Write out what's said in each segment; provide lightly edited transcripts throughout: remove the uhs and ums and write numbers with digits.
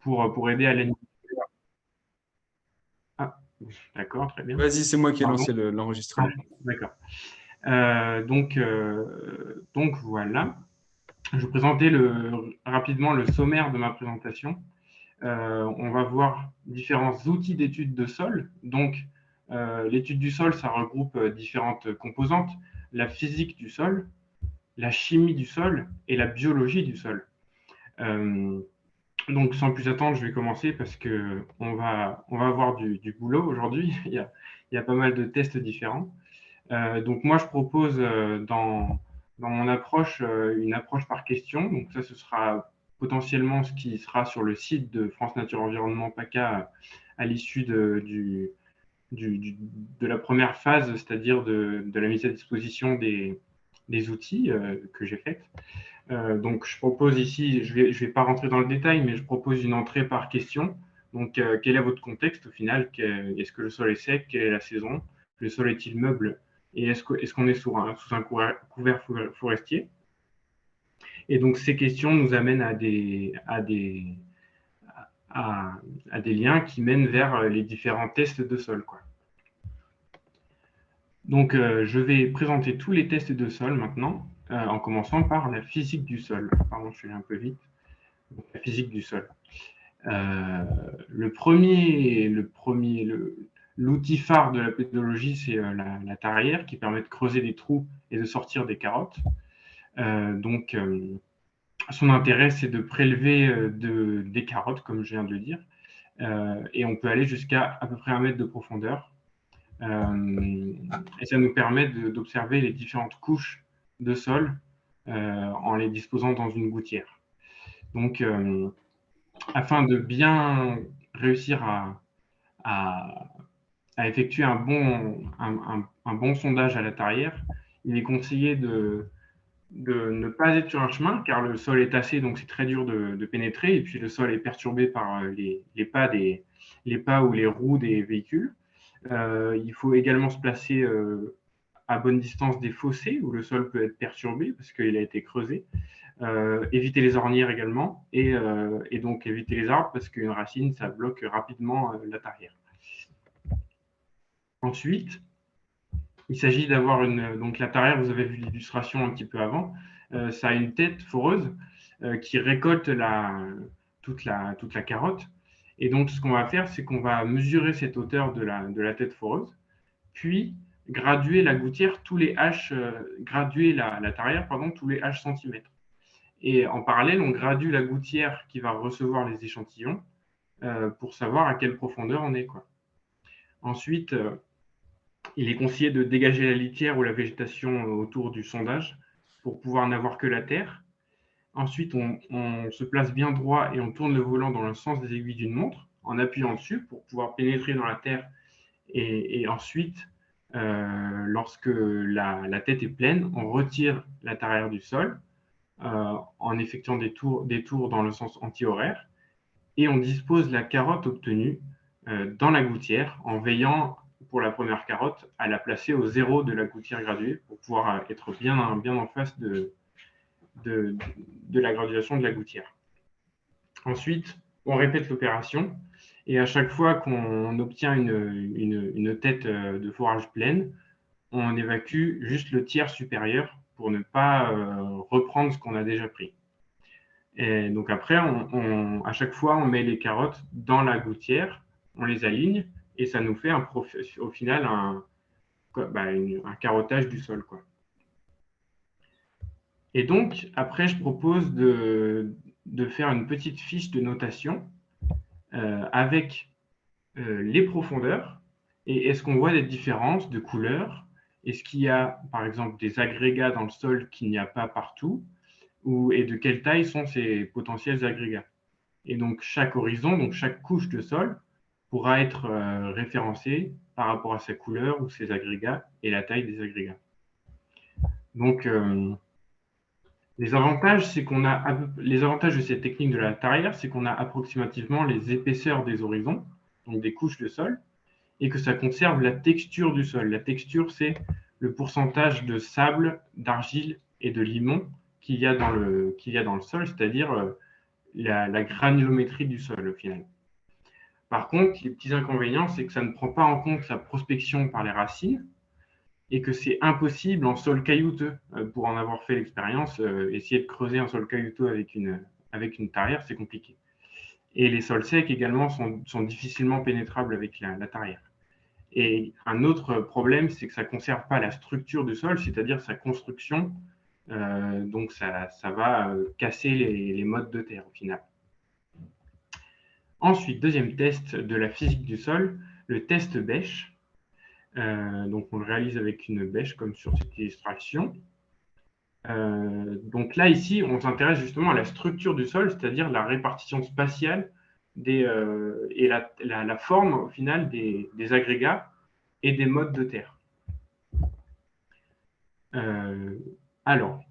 pour aider à l'animer. Ah, d'accord, très bien. Vas-y, c'est moi qui ai Pardon. lancé Ah, l'enregistrement. d'accord. Donc voilà. Je vais présenter rapidement le sommaire de ma présentation. On va voir différents outils d'étude de sol. Donc, l'étude du sol, ça regroupe différentes composantes, la physique du sol, la chimie du sol et la biologie du sol. Euh, donc, sans plus attendre, je vais commencer parce qu'on va avoir du boulot aujourd'hui. Il y a pas mal de tests différents. Donc, moi, je propose dans mon approche une approche par question. Donc, ça, ce sera potentiellement ce qui sera sur le site de France Nature Environnement PACA à l'issue de la première phase, c'est-à-dire de la mise à disposition des outils que j'ai faits. Donc, je propose ici, je vais pas rentrer dans le détail, mais je propose une entrée par question. Donc, quel est votre contexte au final? Est-ce que le sol est sec? Quelle est la saison? Le sol est-il meuble? Et est-ce qu'on est sous un couvert forestier? Et donc, ces questions nous amènent à, à des liens qui mènent vers les différents tests de sol, quoi. Donc, je vais présenter tous les tests de sol maintenant, en commençant par la physique du sol. Pardon, je suis allé un peu vite. Donc, la physique du sol. L'outil phare de la pédologie, c'est la tarière qui permet de creuser des trous et de sortir des carottes. Donc, son intérêt, c'est de prélever des carottes, comme je viens de le dire, et on peut aller jusqu'à à peu près 1 mètre de profondeur. Et ça nous permet d'observer les différentes couches de sol en les disposant dans une gouttière. Donc, afin de bien réussir à, à effectuer un bon sondage à la tarière, il est conseillé de ne pas être sur un chemin car le sol est tassé, donc c'est très dur de pénétrer, et puis le sol est perturbé par les pas ou les roues des véhicules. Il faut également se placer à bonne distance des fossés où le sol peut être perturbé parce qu'il a été creusé. Éviter les ornières également et donc éviter les arbres parce qu'une racine, ça bloque rapidement la tarière. Ensuite, il s'agit d'avoir donc la tarière, vous avez vu l'illustration un petit peu avant, ça a une tête foreuse qui récolte toute la carotte. Et donc, ce qu'on va faire, c'est qu'on va mesurer cette hauteur de la tête foreuse, puis graduer la gouttière graduer la tarière, pardon, tous les H centimètres. Et en parallèle, on gradue la gouttière qui va recevoir les échantillons pour savoir à quelle profondeur on est, quoi. Ensuite, il est conseillé de dégager la litière ou la végétation autour du sondage pour pouvoir n'avoir que la terre. Ensuite, on se place bien droit et on tourne le volant dans le sens des aiguilles d'une montre en appuyant dessus pour pouvoir pénétrer dans la terre. Et ensuite, lorsque la tête est pleine, on retire la tarière du sol en effectuant des tours dans le sens anti-horaire et on dispose la carotte obtenue dans la gouttière en veillant pour la première carotte à la placer au zéro de la gouttière graduée pour pouvoir être bien en face de, de la graduation de la gouttière. Ensuite, on répète l'opération et à chaque fois qu'on obtient une tête de forage pleine, on évacue juste le tiers supérieur pour ne pas reprendre ce qu'on a déjà pris. Et donc après, à chaque fois, on met les carottes dans la gouttière, on les aligne et ça nous fait au final un carottage du sol, quoi. Et donc, après, je propose de faire une petite fiche de notation avec les profondeurs et est-ce qu'on voit des différences de couleurs? Est-ce qu'il y a, par exemple, des agrégats dans le sol qu'il n'y a pas partout? Et de quelle taille sont ces potentiels agrégats? Et donc, chaque horizon, donc chaque couche de sol, pourra être référencée par rapport à sa couleur ou ses agrégats et la taille des agrégats. Donc, les avantages de cette technique de la tarière, c'est qu'on a approximativement les épaisseurs des horizons, donc des couches de sol, et que ça conserve la texture du sol. La texture, c'est le pourcentage de sable, d'argile et de limon qu'il y a dans le sol, c'est-à-dire la granulométrie du sol au final. Par contre, les petits inconvénients, c'est que ça ne prend pas en compte la prospection par les racines et que c'est impossible en sol caillouteux. Pour en avoir fait l'expérience, essayer de creuser un sol caillouteux avec une tarière, c'est compliqué. Et les sols secs également sont difficilement pénétrables avec la tarière. Et un autre problème, c'est que ça ne conserve pas la structure du sol, c'est-à-dire sa construction. Donc, ça va casser les modes de terre au final. Ensuite, deuxième test de la physique du sol, le test bêche. Donc, on le réalise avec une bêche comme sur cette illustration. Donc là, ici, on s'intéresse justement à la structure du sol, c'est-à-dire la répartition spatiale et la forme au final des agrégats et des modes de terre. Alors,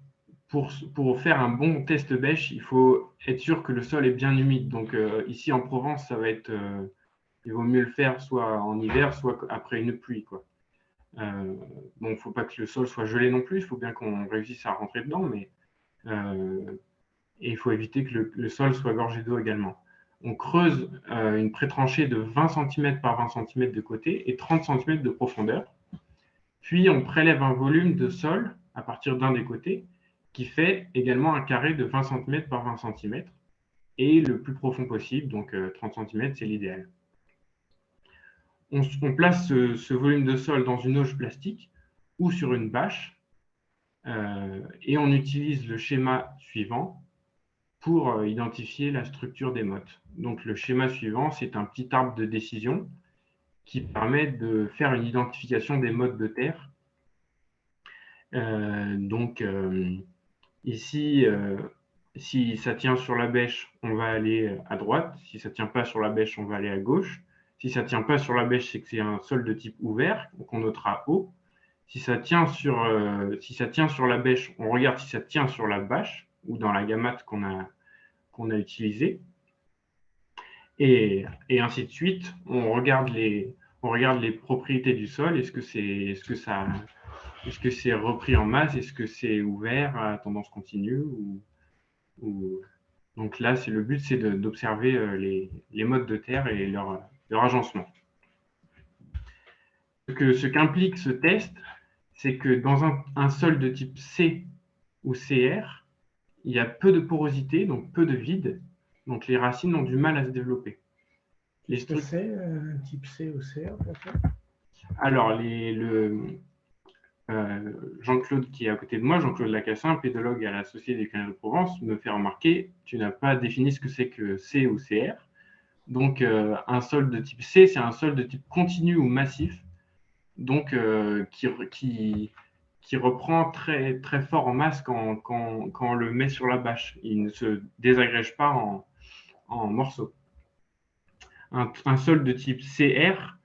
pour faire un bon test bêche, il faut être sûr que le sol est bien humide. Donc ici en Provence, ça va être, il vaut mieux le faire soit en hiver, soit après une pluie, quoi. Bon, il ne faut pas que le sol soit gelé non plus, il faut bien qu'on réussisse à rentrer dedans, mais et il faut éviter que le sol soit gorgé d'eau également. On creuse une pré-tranchée de 20 cm par 20 cm de côté et 30 cm de profondeur. Puis on prélève un volume de sol à partir d'un des côtés qui fait également un carré de 20 cm par 20 cm et le plus profond possible, donc 30 cm, c'est l'idéal. On place ce volume de sol dans une auge plastique ou sur une bâche et on utilise le schéma suivant pour identifier la structure des mottes. Donc le schéma suivant, c'est un petit arbre de décision qui permet de faire une identification des modes de terre. Ici, si ça tient sur la bêche, on va aller à droite. Si ça ne tient pas sur la bêche, on va aller à gauche. Si ça ne tient pas sur la bêche, c'est que c'est un sol de type ouvert, donc on notera haut. Si ça tient sur la bêche, on regarde si ça tient sur la bâche ou dans la gamate qu'on a utilisée. Et ainsi de suite, on regarde les propriétés du sol. Est-ce que c'est repris en masse? Est-ce que c'est ouvert à tendance continue Donc là, le but, c'est d'observer les modes de terre et leur agencement. Ce qu'implique ce test, c'est que dans un sol de type C ou CR, il y a peu de porosité, donc peu de vide. Donc les racines ont du mal à se développer. Qu'est-ce que c'est un type C ou CR pour ça? Alors, Jean-Claude qui est à côté de moi, Jean-Claude Lacassin, pédologue à la Société des Canaux de Provence, me fait remarquer, tu n'as pas défini ce que c'est que C ou CR. Donc, un sol de type C, c'est un sol de type continu ou massif, donc qui reprend très, très fort en masse quand on le met sur la bâche. Il ne se désagrège pas en morceaux. Un sol de type CR,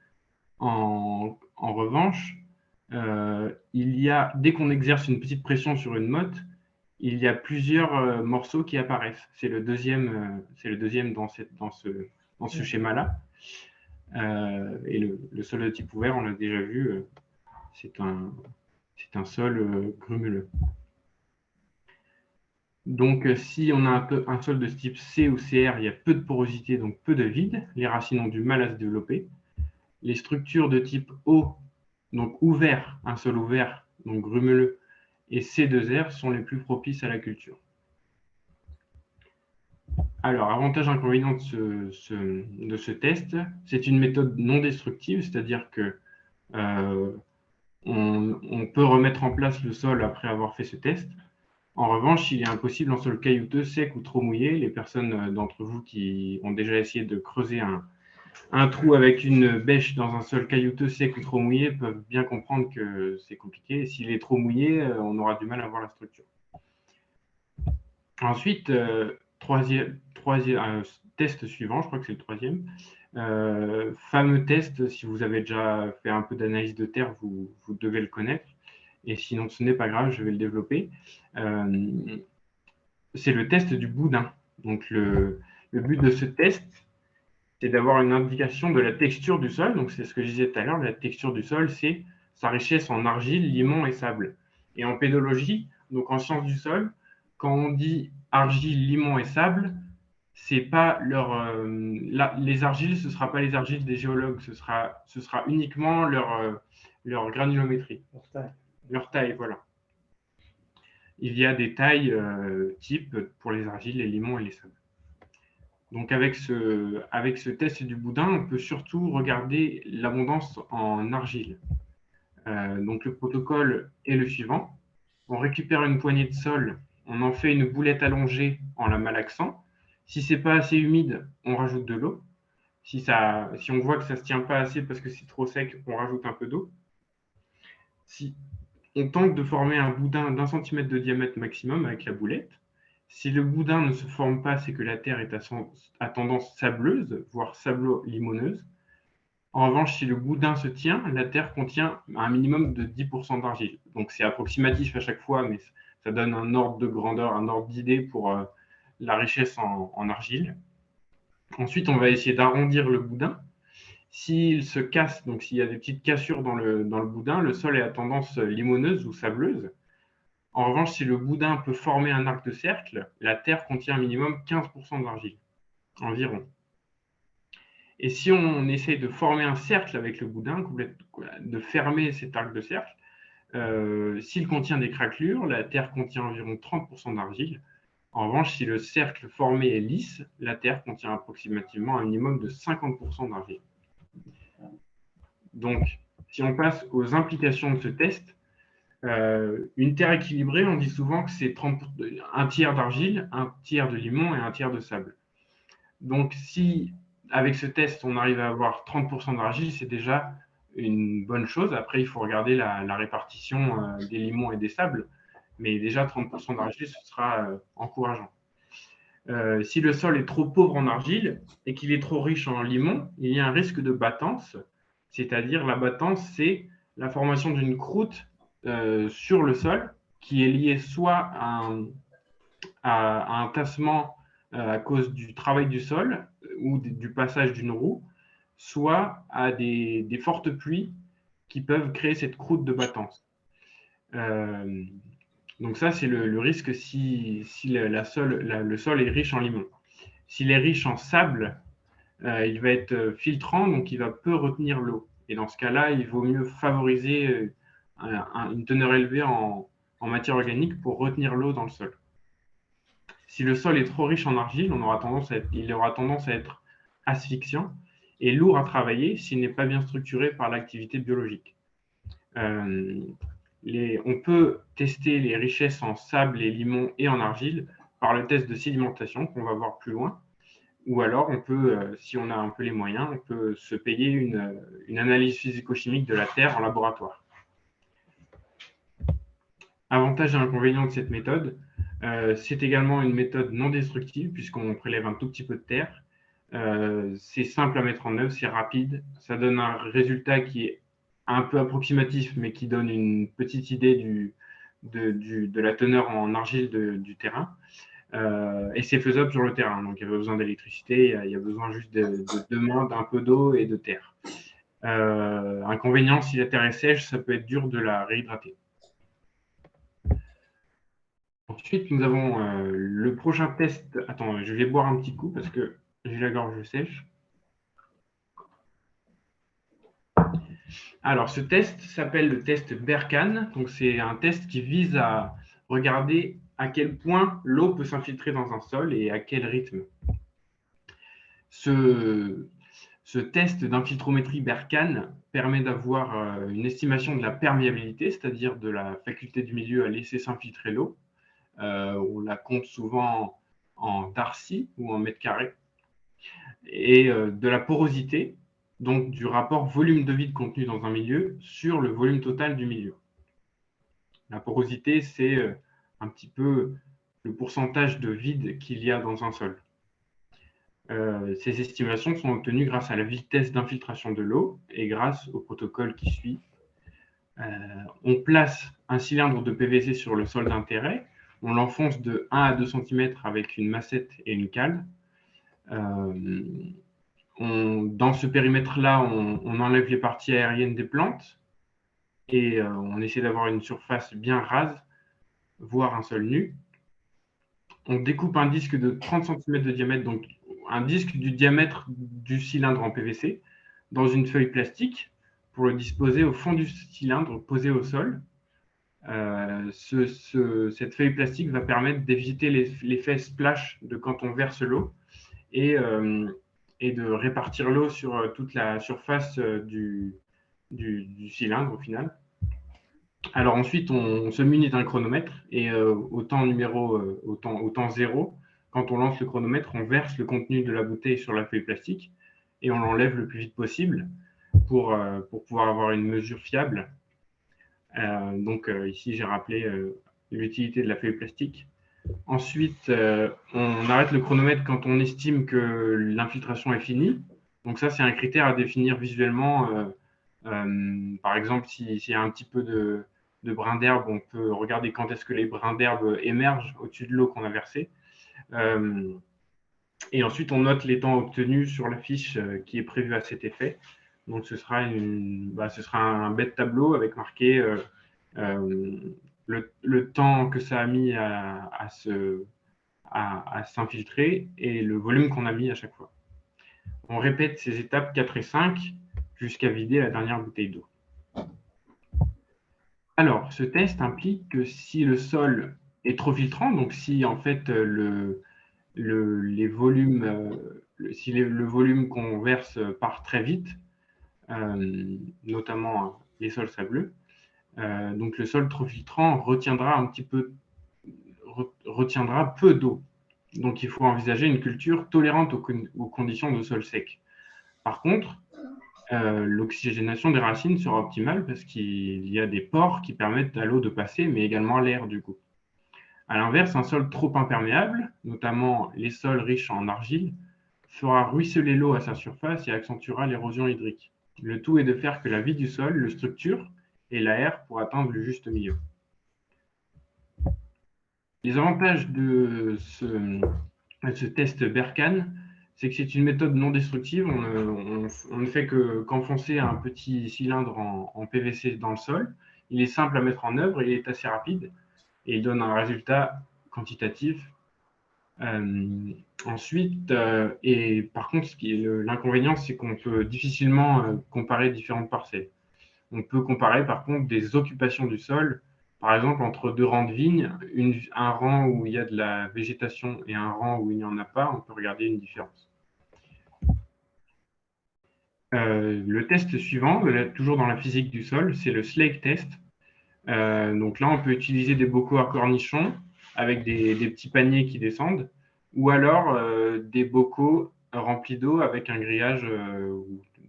en revanche, dès qu'on exerce une petite pression sur une motte, il y a plusieurs morceaux qui apparaissent. C'est le deuxième dans ce schéma-là. Et le sol de type ouvert, on l'a déjà vu, c'est un sol grumuleux. Donc, si on a un sol de type C ou CR, il y a peu de porosité, donc peu de vide. Les racines ont du mal à se développer. Les structures de type O, donc ouvert, un sol ouvert, donc grumuleux, et C2R sont les plus propices à la culture. Alors, avantage inconvénient de ce test, c'est une méthode non destructive, c'est-à-dire que on peut remettre en place le sol après avoir fait ce test. En revanche, il est impossible en sol caillouteux, sec ou trop mouillé. Les personnes d'entre vous qui ont déjà essayé de creuser un trou avec une bêche dans un sol caillouteux, sec ou trop mouillé peuvent bien comprendre que c'est compliqué. S'il est trop mouillé, on aura du mal à voir la structure. Ensuite, troisième test suivant, je crois que c'est le troisième. Fameux test, si vous avez déjà fait un peu d'analyse de terre, vous devez le connaître. Et sinon, ce n'est pas grave, je vais le développer. C'est le test du boudin. Donc, le but de ce test, c'est d'avoir une indication de la texture du sol. Donc, c'est ce que je disais tout à l'heure, la texture du sol, c'est sa richesse en argile, limon et sable. Et en pédologie, donc en sciences du sol, quand on dit argile, limon et sable, c'est pas les argiles, ce ne sera pas les argiles des géologues, ce sera uniquement leur granulométrie, leur taille, voilà. Il y a des tailles types pour les argiles, les limons et les sables. Donc avec ce test du boudin, on peut surtout regarder l'abondance en argile. Donc le protocole est le suivant. On récupère une poignée de sol, on en fait une boulette allongée en la malaxant. Si c'est pas assez humide, on rajoute de l'eau. Si on voit que ça se tient pas assez parce que c'est trop sec, on rajoute un peu d'eau. Si on tente de former un boudin d'1 centimètre de diamètre maximum avec la boulette. Si le boudin ne se forme pas, c'est que la terre est à tendance sableuse, voire sablo-limoneuse. En revanche, si le boudin se tient, la terre contient un minimum de 10% d'argile. Donc c'est approximatif à chaque fois, mais ça donne un ordre de grandeur, un ordre d'idée pour la richesse en argile. Ensuite, on va essayer d'arrondir le boudin. S'il se casse, donc s'il y a des petites cassures dans le boudin, le sol est à tendance limoneuse ou sableuse. En revanche, si le boudin peut former un arc de cercle, la terre contient un minimum 15% d'argile, environ. Et si on essaye de former un cercle avec le boudin, de fermer cet arc de cercle, s'il contient des craquelures, la terre contient environ 30% d'argile. En revanche, si le cercle formé est lisse, la terre contient approximativement un minimum de 50% d'argile. Donc, si on passe aux implications de ce test, une terre équilibrée, on dit souvent que c'est un tiers d'argile, un tiers de limon et un tiers de sable. Donc, si avec ce test, on arrive à avoir 30% d'argile, c'est déjà une bonne chose. Après, il faut regarder la répartition des limons et des sables. Mais déjà, 30% d'argile, ce sera encourageant. Si le sol est trop pauvre en argile et qu'il est trop riche en limon, il y a un risque de battance. C'est-à-dire, la battance, c'est la formation d'une croûte sur le sol qui est liée soit à un tassement à cause du travail du sol ou du passage d'une roue, soit à des fortes pluies qui peuvent créer cette croûte de battance. Donc ça, c'est le risque si le sol est riche en limon. S'il est riche en sable, il va être filtrant, donc il va peu retenir l'eau. Et dans ce cas-là, il vaut mieux favoriser une teneur élevée en matière organique pour retenir l'eau dans le sol. Si le sol est trop riche en argile, il aura tendance à être asphyxiant et lourd à travailler s'il n'est pas bien structuré par l'activité biologique. On peut tester les richesses en sable et limon et en argile par le test de sédimentation qu'on va voir plus loin. Ou alors, on peut, si on a un peu les moyens, on peut se payer une analyse physico-chimique de la terre en laboratoire. Avantages et inconvénients de cette méthode, c'est également une méthode non destructive puisqu'on prélève un tout petit peu de terre. C'est simple à mettre en œuvre, c'est rapide, ça donne un résultat qui est un peu approximatif, mais qui donne une petite idée de la teneur en argile du terrain. Et c'est faisable sur le terrain, donc il n'y a pas besoin d'électricité, il y a besoin juste de mains, d'un peu d'eau et de terre. Inconvénient, si la terre est sèche, ça peut être dur de la réhydrater. Ensuite, nous avons le prochain test. Attends, je vais boire un petit coup parce que j'ai la gorge sèche. Alors, ce test s'appelle le test Berkane. Donc, c'est un test qui vise à regarder à quel point l'eau peut s'infiltrer dans un sol et à quel rythme. Ce test d'infiltrométrie Berkane permet d'avoir une estimation de la perméabilité, c'est-à-dire de la faculté du milieu à laisser s'infiltrer l'eau. On la compte souvent en darcy ou en mètres carrés. Et de la porosité, donc du rapport volume de vide contenu dans un milieu sur le volume total du milieu. La porosité, c'est un petit peu le pourcentage de vide qu'il y a dans un sol. Ces estimations sont obtenues grâce à la vitesse d'infiltration de l'eau et grâce au protocole qui suit. On place un cylindre de PVC sur le sol d'intérêt, on l'enfonce de 1 à 2 cm avec une massette et une cale. Dans ce périmètre-là, on enlève les parties aériennes des plantes et on essaie d'avoir une surface bien rase, voire un sol nu. on découpe un disque de 30 cm de diamètre, donc un disque du diamètre du cylindre en PVC, dans une feuille plastique pour le disposer au fond du cylindre, posé au sol. Cette feuille plastique va permettre d'éviter l'effet splash de quand on verse l'eau et de répartir l'eau sur toute la surface du cylindre au final. Alors ensuite, on se munit d'un chronomètre et au temps 0, quand on lance le chronomètre, on verse le contenu de la bouteille sur la feuille plastique et on l'enlève le plus vite possible pour pouvoir avoir une mesure fiable. Ici, j'ai rappelé l'utilité de la feuille plastique. Ensuite, on arrête le chronomètre quand on estime que l'infiltration est finie. Donc ça, c'est un critère à définir visuellement. Par exemple, s'il y a un petit peu de brins d'herbe, on peut regarder quand est-ce que les brins d'herbe émergent au-dessus de l'eau qu'on a versée. Et ensuite, on note les temps obtenus sur la fiche qui est prévue à cet effet. Donc, ce sera un bête tableau avec marqué le temps que ça a mis à s'infiltrer et le volume qu'on a mis à chaque fois. On répète ces étapes 4 et 5 jusqu'à vider la dernière bouteille d'eau. Alors, ce test implique que si le sol est trop filtrant, donc si en fait le volume qu'on verse part très vite, notamment les sols sableux, donc le sol trop filtrant retiendra peu d'eau. Donc il faut envisager une culture tolérante aux conditions de sol sec. Par contre, l'oxygénation des racines sera optimale parce qu'il y a des pores qui permettent à l'eau de passer, mais également à l'air du coup. À l'inverse, un sol trop imperméable, notamment les sols riches en argile, fera ruisseler l'eau à sa surface et accentuera l'érosion hydrique. Le tout est de faire que la vie du sol le structure et l'aère pour atteindre le juste milieu. Les avantages de ce test Berkan, c'est que c'est une méthode non destructive. On ne fait qu'enfoncer un petit cylindre en PVC dans le sol. Il est simple à mettre en œuvre, il est assez rapide et il donne un résultat quantitatif. Ensuite, et par contre, l'inconvénient, c'est qu'on peut difficilement comparer différentes parcelles. On peut comparer par contre des occupations du sol, par exemple entre deux rangs de vignes, un rang où il y a de la végétation et un rang où il n'y en a pas, on peut regarder une différence. Le test suivant, toujours dans la physique du sol, c'est le Slake test. Donc là, on peut utiliser des bocaux à cornichons avec des petits paniers qui descendent, ou alors des bocaux remplis d'eau avec un grillage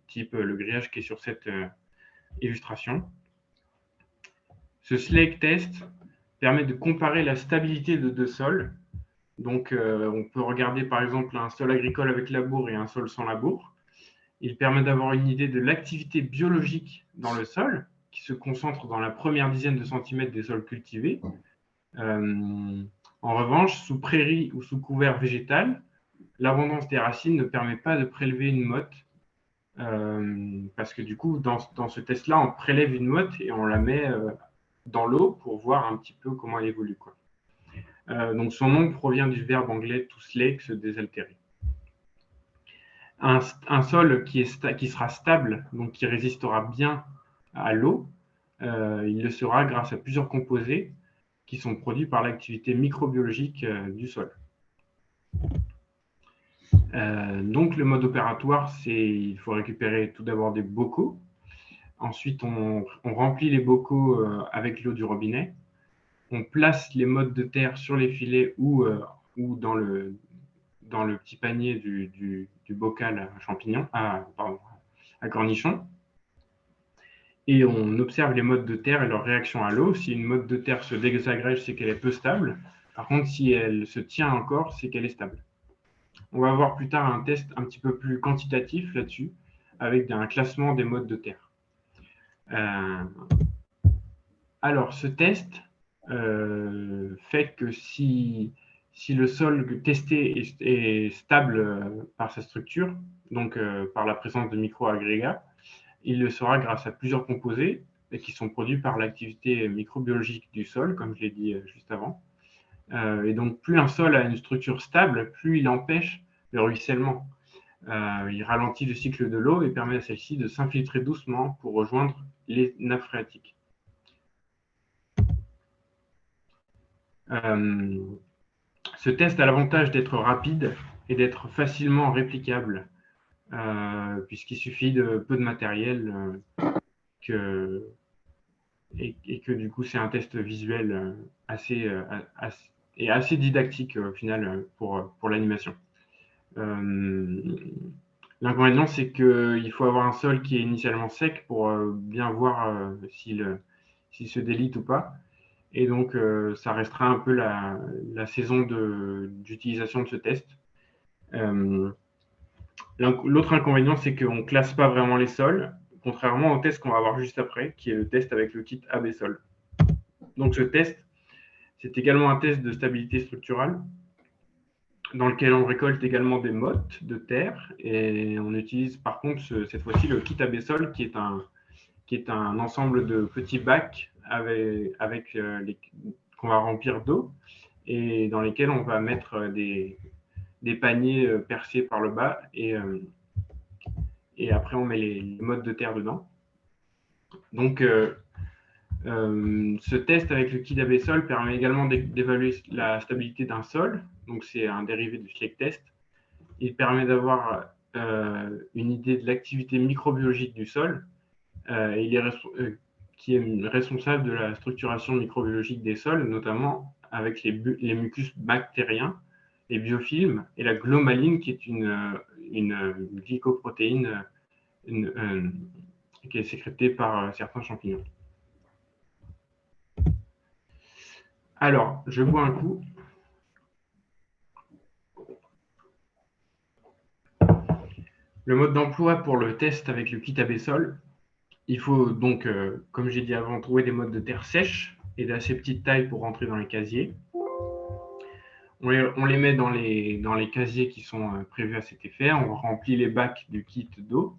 type le grillage qui est sur cette illustration. Ce Slake test permet de comparer la stabilité de deux sols. Donc, on peut regarder par exemple un sol agricole avec labour et un sol sans labour. Il permet d'avoir une idée de l'activité biologique dans le sol, qui se concentre dans la première dizaine de centimètres des sols cultivés. En revanche, sous prairie ou sous couvert végétal, l'abondance des racines ne permet pas de prélever une motte, parce que du coup, dans ce test-là, on prélève une motte et on la met dans l'eau pour voir un petit peu comment elle évolue, quoi. Donc son nom provient du verbe anglais to slake, se désaltérer. Un sol qui sera stable, donc qui résistera bien à l'eau, il le sera grâce à plusieurs composés qui sont produits par l'activité microbiologique du sol. Donc le mode opératoire, il faut récupérer tout d'abord des bocaux. Ensuite, on remplit les bocaux avec l'eau du robinet. On place les mottes de terre sur les filets ou dans le petit panier du bocal à champignons, à cornichons. Et on observe les mottes de terre et leur réaction à l'eau. Si une motte de terre se désagrège, c'est qu'elle est peu stable. Par contre, si elle se tient encore, c'est qu'elle est stable. On va voir plus tard un test un petit peu plus quantitatif là-dessus, avec un classement des mottes de terre. Alors, ce test fait que si le sol testé est stable par sa structure, donc par la présence de micro-agrégats, il le sera grâce à plusieurs composés qui sont produits par l'activité microbiologique du sol, comme je l'ai dit juste avant. Et donc, plus un sol a une structure stable, plus il empêche le ruissellement. Il ralentit le cycle de l'eau et permet à celle-ci de s'infiltrer doucement pour rejoindre les nappes phréatiques. Ce test a l'avantage d'être rapide et d'être facilement réplicable, puisqu'il suffit de peu de matériel et que du coup c'est un test visuel assez didactique au final pour l'animation. L'inconvénient, c'est qu'il faut avoir un sol qui est initialement sec pour bien voir s'il se délite ou pas. Et donc, ça restera un peu la saison d'utilisation de ce test. L'autre inconvénient, c'est qu'on ne classe pas vraiment les sols, contrairement au test qu'on va voir juste après, qui est le test avec le kit AB Sol. Donc, ce test, c'est également un test de stabilité structurale, dans lequel on récolte également des mottes de terre, et on utilise par contre cette fois-ci le kit AB Sol, qui est un ensemble de petits bacs qu'on va remplir d'eau, et dans lesquels on va mettre des paniers percés par le bas, et après on met les mottes de terre dedans. Donc, ce test avec le kit AB Sol permet également d'évaluer la stabilité d'un sol. Donc, c'est un dérivé du Schleck test. Il permet d'avoir une idée de l'activité microbiologique du sol. Qui est responsable de la structuration microbiologique des sols, notamment avec les mucus bactériens, les biofilms et la glomaline, qui est une glycoprotéine qui est sécrétée par certains champignons. Alors, je bois un coup. Le mode d'emploi pour le test avec le kit AB Sol, il faut donc, comme j'ai dit avant, trouver des mottes de terre sèches et d'assez petite taille pour rentrer dans les casiers. On les met dans les casiers qui sont prévus à cet effet. On remplit les bacs du kit d'eau.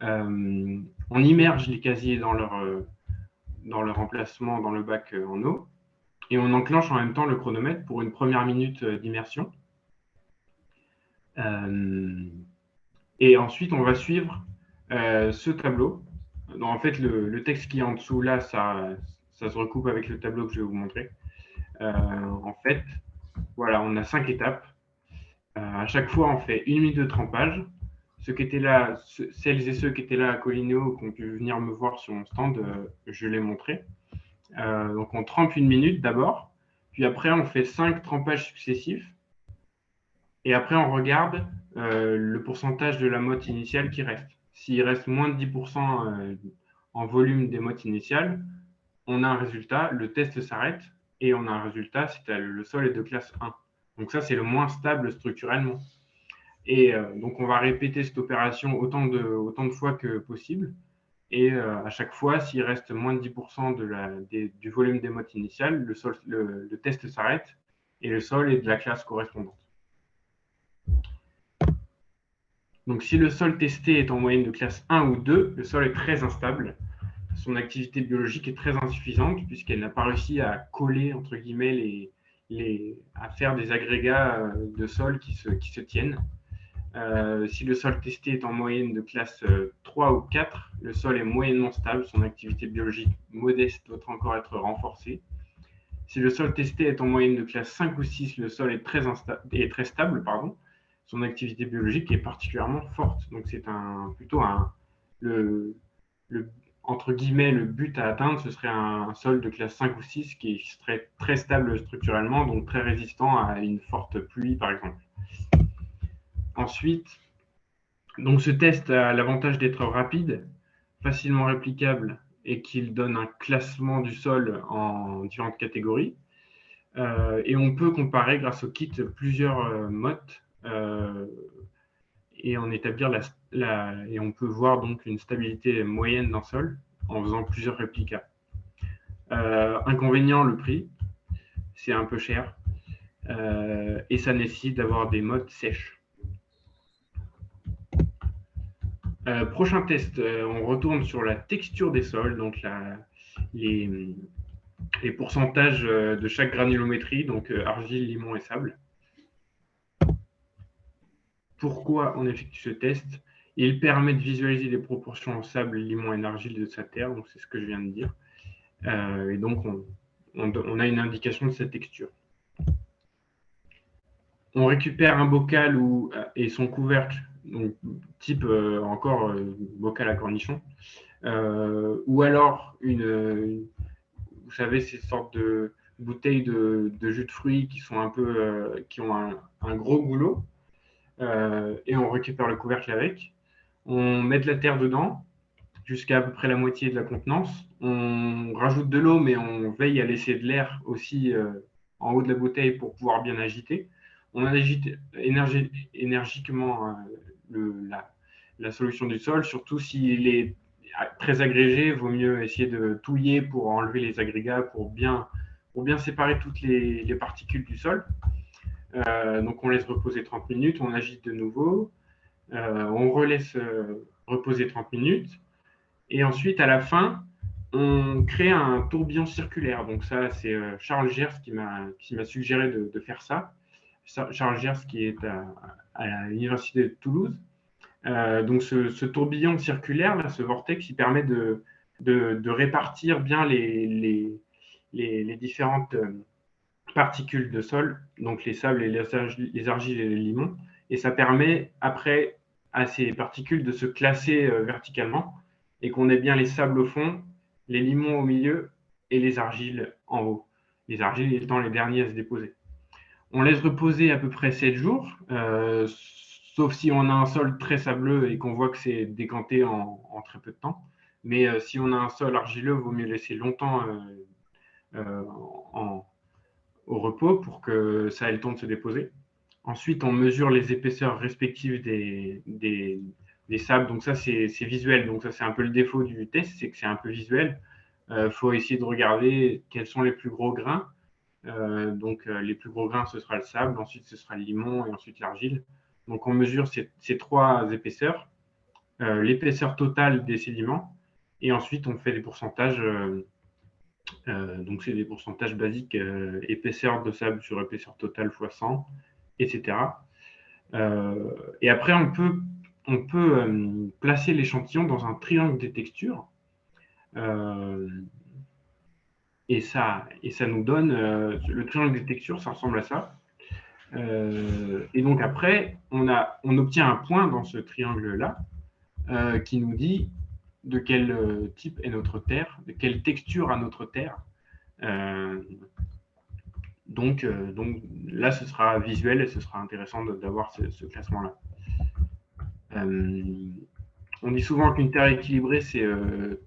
On immerge les casiers dans leur emplacement dans le bac en eau. Et on enclenche en même temps le chronomètre pour une première minute d'immersion. Et ensuite, on va suivre ce tableau. Donc, en fait, le texte qui est en dessous, là, ça se recoupe avec le tableau que je vais vous montrer. En fait, voilà, on a 5 étapes. À chaque fois, on fait 1 minute de trempage. Celles et ceux qui étaient là à Colineo, qui ont pu venir me voir sur mon stand, je l'ai montré. Donc, on trempe 1 minute d'abord. Puis après, on fait 5 trempages successifs. Et après, on regarde le pourcentage de la motte initiale qui reste. S'il reste moins de 10% en volume des mottes initiales, on a un résultat, le test s'arrête et on a un résultat si le sol est de classe 1. Donc ça, c'est le moins stable structurellement. Et donc, on va répéter cette opération autant de fois que possible. Et à chaque fois, s'il reste moins de 10% du volume des mottes initiales, le test s'arrête et le sol est de la classe correspondante. Donc, si le sol testé est en moyenne de classe 1 ou 2, le sol est très instable. Son activité biologique est très insuffisante puisqu'elle n'a pas réussi à coller, entre guillemets, à faire des agrégats de sol qui se tiennent. Si le sol testé est en moyenne de classe 3 ou 4, le sol est moyennement stable. Son activité biologique modeste doit encore être renforcée. Si le sol testé est en moyenne de classe 5 ou 6, le sol est très stable. Son activité biologique est particulièrement forte. Donc, c'est plutôt entre guillemets, le but à atteindre, ce serait un sol de classe 5 ou 6 qui serait très stable structurellement, donc très résistant à une forte pluie, par exemple. Ensuite, donc ce test a l'avantage d'être rapide, facilement réplicable et qu'il donne un classement du sol en différentes catégories. Et on peut comparer grâce au kit plusieurs mottes et en établir et on peut voir donc une stabilité moyenne d'un sol en faisant plusieurs réplicas. Inconvénient, le prix, c'est un peu cher et ça nécessite d'avoir des mottes sèches. Prochain test, on retourne sur la texture des sols, donc les pourcentages de chaque granulométrie, donc argile, limon et sable. Pourquoi on effectue ce test? Il permet de visualiser les proportions en sable, limon et argile de sa terre, donc c'est ce que je viens de dire. Et donc, on a une indication de sa texture. On récupère un bocal et son couvercle, donc type encore bocal à cornichon, ou alors vous savez, ces sortes de bouteilles de jus de fruits qui sont un peu, qui ont un gros goulot, et on récupère le couvercle avec. On met de la terre dedans jusqu'à peu près la moitié de la contenance. On rajoute de l'eau, mais on veille à laisser de l'air aussi en haut de la bouteille pour pouvoir bien agiter. On agite énergiquement la solution du sol, surtout s'il est très agrégé, il vaut mieux essayer de touiller pour enlever les agrégats, pour bien séparer toutes les particules du sol. Donc on laisse reposer 30 minutes, on agite de nouveau, on relaisse reposer 30 minutes, et ensuite à la fin, on crée un tourbillon circulaire. Donc ça, c'est Charles Gers qui m'a suggéré de faire ça. Charles Gers qui est à l'université de Toulouse. Donc ce tourbillon circulaire, là, ce vortex, il permet de répartir bien les différentes particules de sol, donc les sables, les argiles et les limons, et ça permet après à ces particules de se classer verticalement et qu'on ait bien les sables au fond, les limons au milieu et les argiles en haut. Les argiles étant les derniers à se déposer. On laisse reposer à peu près 7 jours, sauf si on a un sol très sableux et qu'on voit que c'est décanté en très peu de temps. Mais si on a un sol argileux, il vaut mieux laisser longtemps au repos pour que ça ait le temps de se déposer. Ensuite, on mesure les épaisseurs respectives des sables. Donc ça, c'est visuel. Donc ça, c'est un peu le défaut du test, c'est que c'est un peu visuel. Faut essayer de regarder quels sont les plus gros grains. Les plus gros grains, ce sera le sable, ensuite ce sera le limon et ensuite l'argile. Donc on mesure ces trois épaisseurs, l'épaisseur totale des sédiments, et ensuite on fait des pourcentages. Donc c'est des pourcentages basiques, épaisseur de sable sur épaisseur totale fois 100, etc. Et après, on peut placer l'échantillon dans un triangle des textures. Et ça nous donne le triangle des textures, ça ressemble à ça. Et donc après, on obtient un point dans ce triangle-là qui nous dit de quel type est notre terre, de quelle texture a notre terre. Donc là, ce sera visuel et ce sera intéressant d'avoir ce classement-là. On dit souvent qu'une terre équilibrée, c'est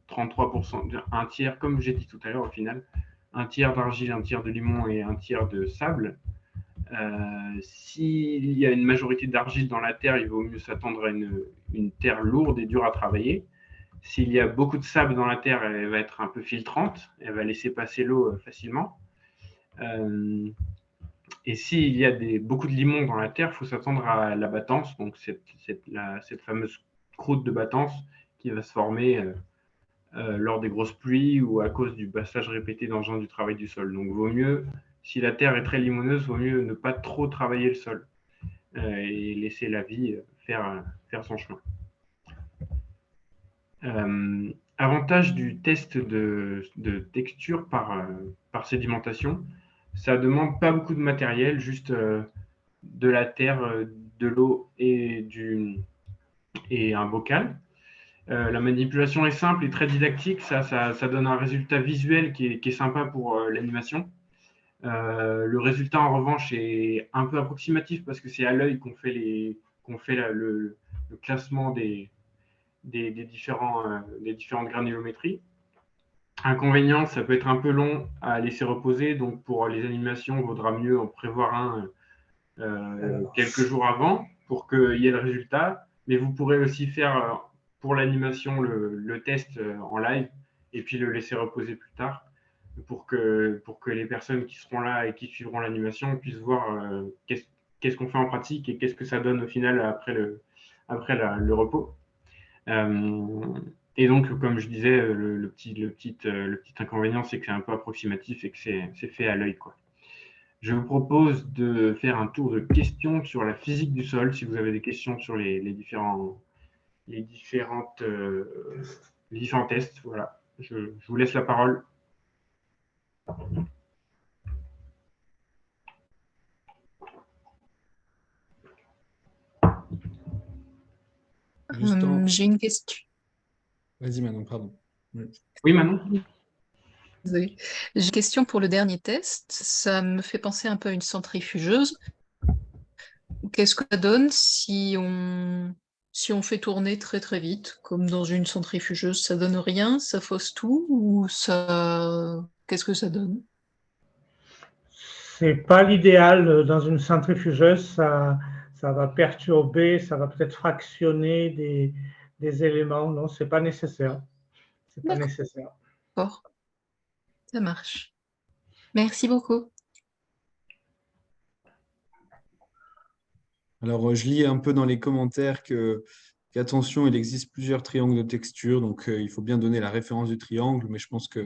33%, un tiers, comme j'ai dit tout à l'heure au final, un tiers d'argile, un tiers de limon et un tiers de sable. S'il y a une majorité d'argile dans la terre, il vaut mieux s'attendre à une terre lourde et dure à travailler. S'il y a beaucoup de sable dans la terre, elle va être un peu filtrante, elle va laisser passer l'eau facilement. Et s'il y a beaucoup de limon dans la terre, il faut s'attendre à la battance, donc cette fameuse croûte de battance qui va se former lors des grosses pluies ou à cause du passage répété d'engins du travail du sol. Donc, vaut mieux, si la terre est très limoneuse, vaut mieux ne pas trop travailler le sol et laisser la vie faire son chemin. Avantage du test de texture par sédimentation, ça ne demande pas beaucoup de matériel, juste de la terre, de l'eau et un bocal. La manipulation est simple et très didactique, ça donne un résultat visuel qui est sympa pour l'animation. Le résultat, en revanche, est un peu approximatif parce que c'est à l'œil qu'on fait le classement des différentes granulométries. Inconvénient, ça peut être un peu long à laisser reposer, donc pour les animations, il vaudra mieux en prévoir un quelques jours avant pour qu'il y ait le résultat. Mais vous pourrez aussi faire pour l'animation le test en live et puis le laisser reposer plus tard pour que les personnes qui seront là et qui suivront l'animation puissent voir qu'est-ce qu'on fait en pratique et qu'est-ce que ça donne au final après le repos. Et donc, comme je disais, le petit inconvénient, c'est que c'est un peu approximatif et que c'est fait à l'œil, quoi. Je vous propose de faire un tour de questions sur la physique du sol, si vous avez des questions sur les différents tests. Voilà. Je vous laisse la parole. Juste en... J'ai une question. Vas-y, Manon, pardon. Oui, Manon? Désolée. J'ai une question pour le dernier test. Ça me fait penser un peu à une centrifugeuse. Qu'est-ce que ça donne si on fait tourner très très vite, comme dans une centrifugeuse? Ça donne rien, ça fausse tout, ou ça... Qu'est-ce que ça donne? C'est pas l'idéal dans une centrifugeuse, ça va perturber, ça va peut-être fractionner des éléments. Non, c'est pas nécessaire. C'est pas nécessaire. D'accord, ça marche. Merci beaucoup. Alors, je lis un peu dans les commentaires qu'attention, il existe plusieurs triangles de texture, donc il faut bien donner la référence du triangle, mais je pense que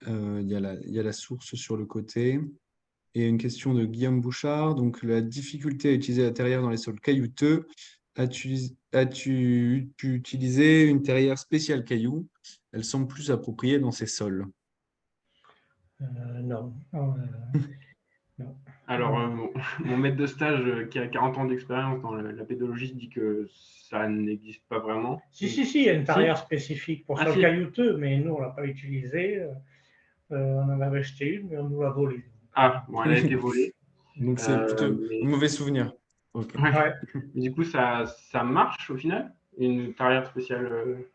il y a la source sur le côté. Et une question de Guillaume Bouchard, donc la difficulté à utiliser la terrière dans les sols caillouteux. As-tu pu utiliser une terrière spéciale caillou? Elle semble plus appropriée dans ces sols. Non. Non. Alors, mon maître de stage qui a 40 ans d'expérience dans la pédologie dit que ça n'existe pas vraiment. Si, il y a une terrière spécifique pour sol caillouteux, mais nous, on ne l'a pas utilisée. On en avait acheté une, mais on nous l'a volée. Ah, bon, elle a été volée. Donc, c'est plutôt un mauvais souvenir. Okay. Ouais. Du coup, ça marche au final? Une terrière spéciale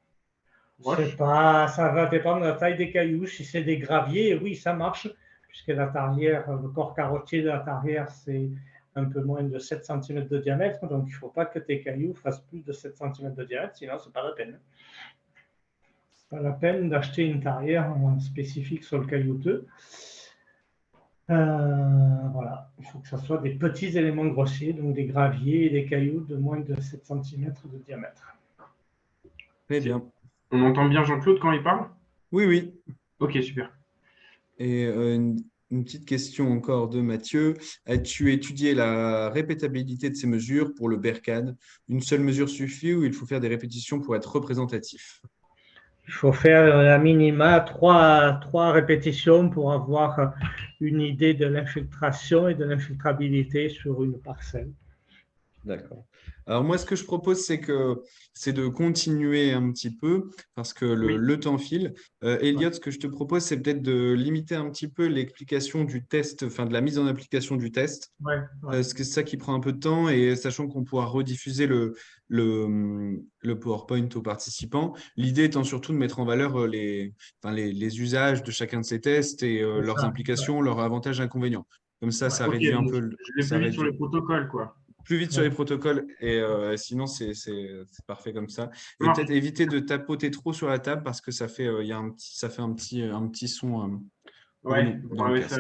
roche? Ça va dépendre de la taille des cailloux. Si c'est des graviers, oui, ça marche, puisque la tarière, le corps carottier de la tarière, c'est un peu moins de 7 cm de diamètre. Donc, il ne faut pas que tes cailloux fassent plus de 7 cm de diamètre, sinon, ce n'est pas la peine. Ce n'est pas la peine d'acheter une tarière spécifique sur le caillouteux. Voilà, il faut que ce soit des petits éléments grossiers, donc des graviers et des cailloux de moins de 7 cm de diamètre. Très bien. On entend bien Jean-Claude quand il parle? Oui, oui. Ok, super. Et une petite question encore de Mathieu. As-tu étudié la répétabilité de ces mesures pour le BERCAD? Une seule mesure suffit ou il faut faire des répétitions pour être représentatif? Il faut faire à minima 3 répétitions pour avoir une idée de l'infiltration et de l'infiltrabilité sur une parcelle. D'accord. Alors moi, ce que je propose, c'est de continuer un petit peu parce que le temps file. Elliot, ce que je te propose, c'est peut-être de limiter un petit peu l'explication du test, enfin de la mise en application du test. Parce que c'est ça qui prend un peu de temps et sachant qu'on pourra rediffuser le PowerPoint aux participants. L'idée étant surtout de mettre en valeur les usages de chacun de ces tests et leurs implications, leurs avantages et inconvénients. Comme ça, ça réduit un peu. Je vais plus vite sur les protocoles, quoi. Plus vite sur les protocoles et sinon c'est parfait comme ça. Et peut-être éviter de tapoter trop sur la table parce que ça fait un petit son. Ouais, on va mettre ça,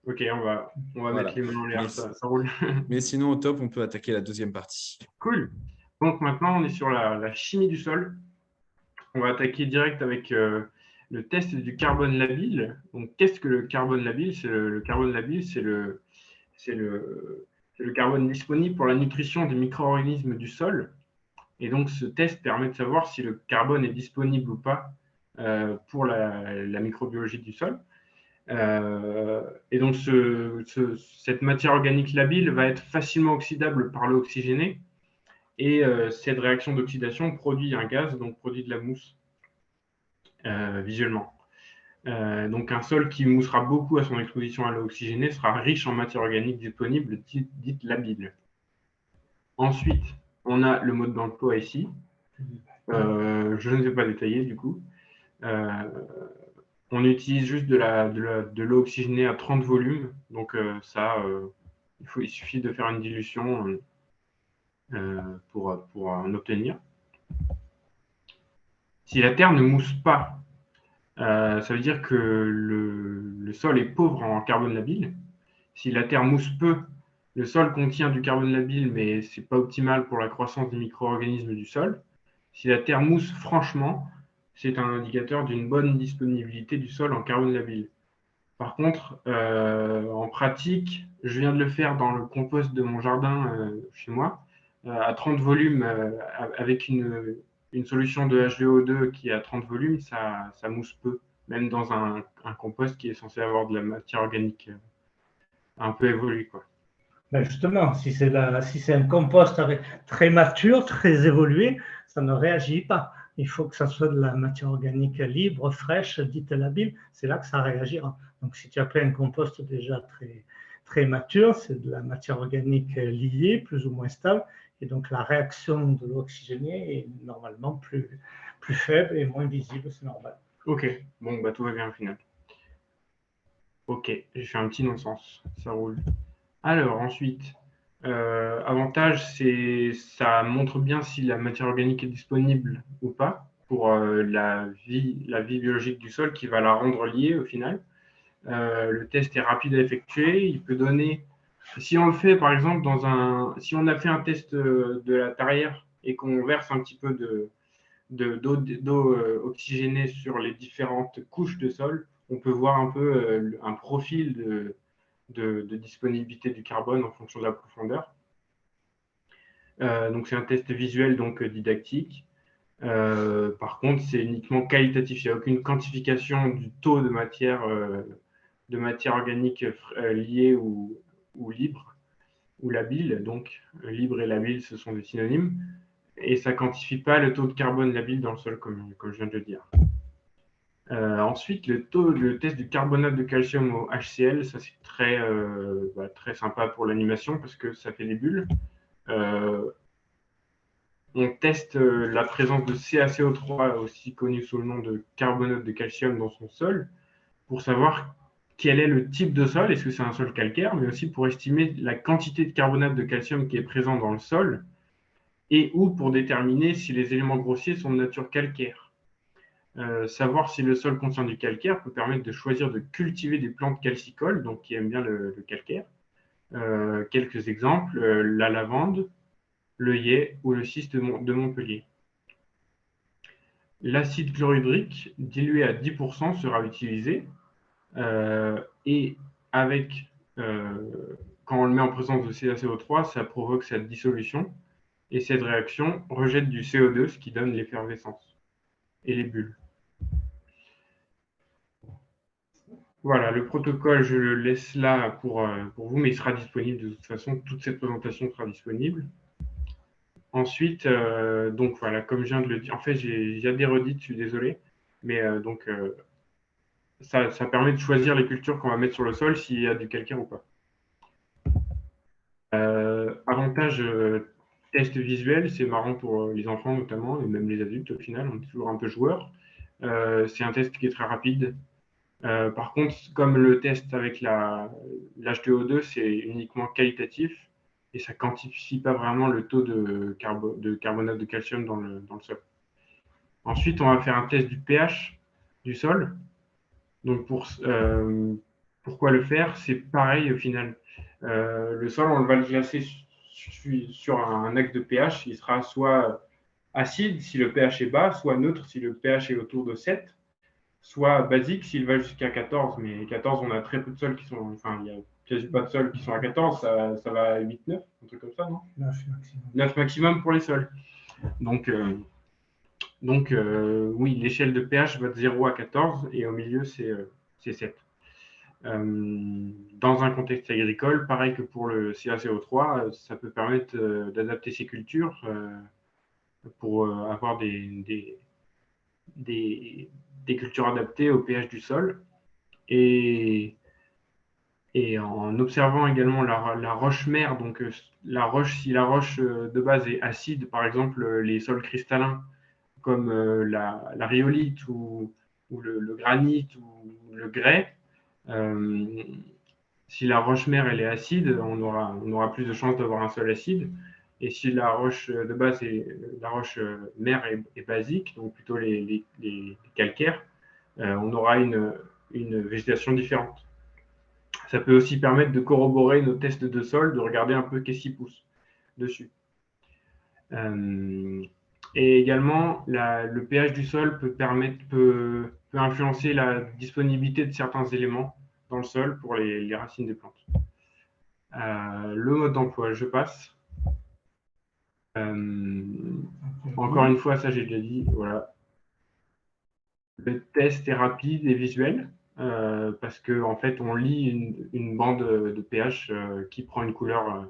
ok, on va mettre les mains en l'air, ça roule. Mais sinon au top, on peut attaquer la deuxième partie. Cool. Donc maintenant on est sur la chimie du sol. On va attaquer direct avec le test du carbone labile. Donc qu'est-ce que le carbone labile? Le carbone labile, c'est le carbone disponible pour la nutrition des micro-organismes du sol. Et donc, ce test permet de savoir si le carbone est disponible ou pas pour la microbiologie du sol. Et donc, cette matière organique labile va être facilement oxydable par l'eau oxygénée. Et cette réaction d'oxydation produit un gaz, donc produit de la mousse visuellement. Donc un sol qui moussera beaucoup à son exposition à l'eau oxygénée sera riche en matière organique disponible, dite labile. Ensuite, on a le mode d'emploi ici. Je ne vais pas détailler du coup. On utilise juste de l'eau oxygénée à 30 volumes. Donc il suffit de faire une dilution pour en obtenir. Si la terre ne mousse pas, ça veut dire que le sol est pauvre en carbone labile. Si la terre mousse peu, le sol contient du carbone labile, mais ce n'est pas optimal pour la croissance des micro-organismes du sol. Si la terre mousse franchement, c'est un indicateur d'une bonne disponibilité du sol en carbone labile. Par contre, en pratique, je viens de le faire dans le compost de mon jardin chez moi, à 30 volumes, avec une solution de H2O2 qui est à 30 volumes, ça mousse peu, même dans un compost qui est censé avoir de la matière organique un peu évoluée, quoi. Ben justement, si c'est un compost très mature, très évolué, ça ne réagit pas. Il faut que ça soit de la matière organique libre, fraîche, dite labile. C'est là que ça réagira. Donc, si tu as pris un compost déjà très mature, c'est de la matière organique liée, plus ou moins stable. Et donc, la réaction de l'eau oxygénée est normalement plus faible et moins visible. C'est normal. Ok, bon, bah, tout va bien au final. Ok, j'ai fait un petit non-sens. Ça roule. Alors, ensuite, avantage, c'est ça montre bien si la matière organique est disponible ou pas pour la vie biologique du sol qui va la rendre liée au final. Le test est rapide à effectuer. Il peut donner, si on le fait par exemple si on a fait un test de la tarière et qu'on verse un petit peu d'eau oxygénée sur les différentes couches de sol, on peut voir un peu un profil de disponibilité du carbone en fonction de la profondeur. Donc c'est un test visuel, donc didactique. Par contre, c'est uniquement qualitatif. Il n'y a aucune quantification du taux de matière organique liée ou libre ou labile. Donc libre et labile, ce sont des synonymes. Et ça ne quantifie pas le taux de carbone labile dans le sol, comme je viens de le dire. Ensuite, le test du carbonate de calcium au HCl, ça c'est très sympa pour l'animation parce que ça fait des bulles. On teste la présence de CaCO3, aussi connu sous le nom de carbonate de calcium, dans son sol, pour savoir quel est le type de sol, est-ce que c'est un sol calcaire, mais aussi pour estimer la quantité de carbonate de calcium qui est présent dans le sol, et ou pour déterminer si les éléments grossiers sont de nature calcaire. Savoir si le sol contient du calcaire peut permettre de choisir de cultiver des plantes calcicoles, donc qui aiment bien le calcaire. Quelques exemples, la lavande, l'œillet ou le cyste de Montpellier. L'acide chlorhydrique dilué à 10% sera utilisé et quand on le met en présence de CaCO3, ça provoque cette dissolution et cette réaction rejette du CO2, ce qui donne l'effervescence et les bulles. Voilà, le protocole, je le laisse là pour vous, mais il sera disponible de toute façon. Toute cette présentation sera disponible. Ensuite, donc voilà, comme je viens de le dire, en fait, il y a des redites, je suis désolé, mais ça permet de choisir les cultures qu'on va mettre sur le sol, s'il y a du calcaire ou pas. Avantage test visuel, c'est marrant pour les enfants notamment, et même les adultes au final, on est toujours un peu joueur. C'est un test qui est très rapide. Par contre, comme le test avec l'H2O2, c'est uniquement qualitatif et ça ne quantifie pas vraiment le taux de carbonate de calcium dans le sol. Ensuite, on va faire un test du pH du sol. Donc, pourquoi le faire? C'est pareil au final. Le sol, on va le classer sur un axe de pH. Il sera soit acide si le pH est bas, soit neutre si le pH est autour de 7, soit basique s'il va jusqu'à 14. Mais 14, on a très peu de sols qui sont. Enfin, il n'y a quasi pas de sols qui sont à 14. Ça va à 8, 9, un truc comme ça, non? 9 maximum. 9 maximum pour les sols. Donc oui, l'échelle de pH va de 0 à 14 et au milieu, c'est 7. Dans un contexte agricole, pareil que pour le CaCO3, ça peut permettre d'adapter ces cultures pour avoir des cultures adaptées au pH du sol. Et en observant également la roche-mère, donc si la roche de base est acide, par exemple les sols cristallins, comme la rhyolite ou le granit ou le grès, si la roche-mère elle est acide, on aura plus de chances d'avoir un sol acide. Et si la roche de base la roche mère est basique, donc plutôt les calcaires, on aura une végétation différente. Ça peut aussi permettre de corroborer nos tests de sol, de regarder un peu qu'est-ce qui pousse dessus. Et également, le pH du sol peut influencer la disponibilité de certains éléments dans le sol pour les racines des plantes. Le mode d'emploi, je passe. Encore une fois, ça j'ai déjà dit, voilà. Le test est rapide et visuel parce qu'en fait, on lit une bande de pH qui prend une couleur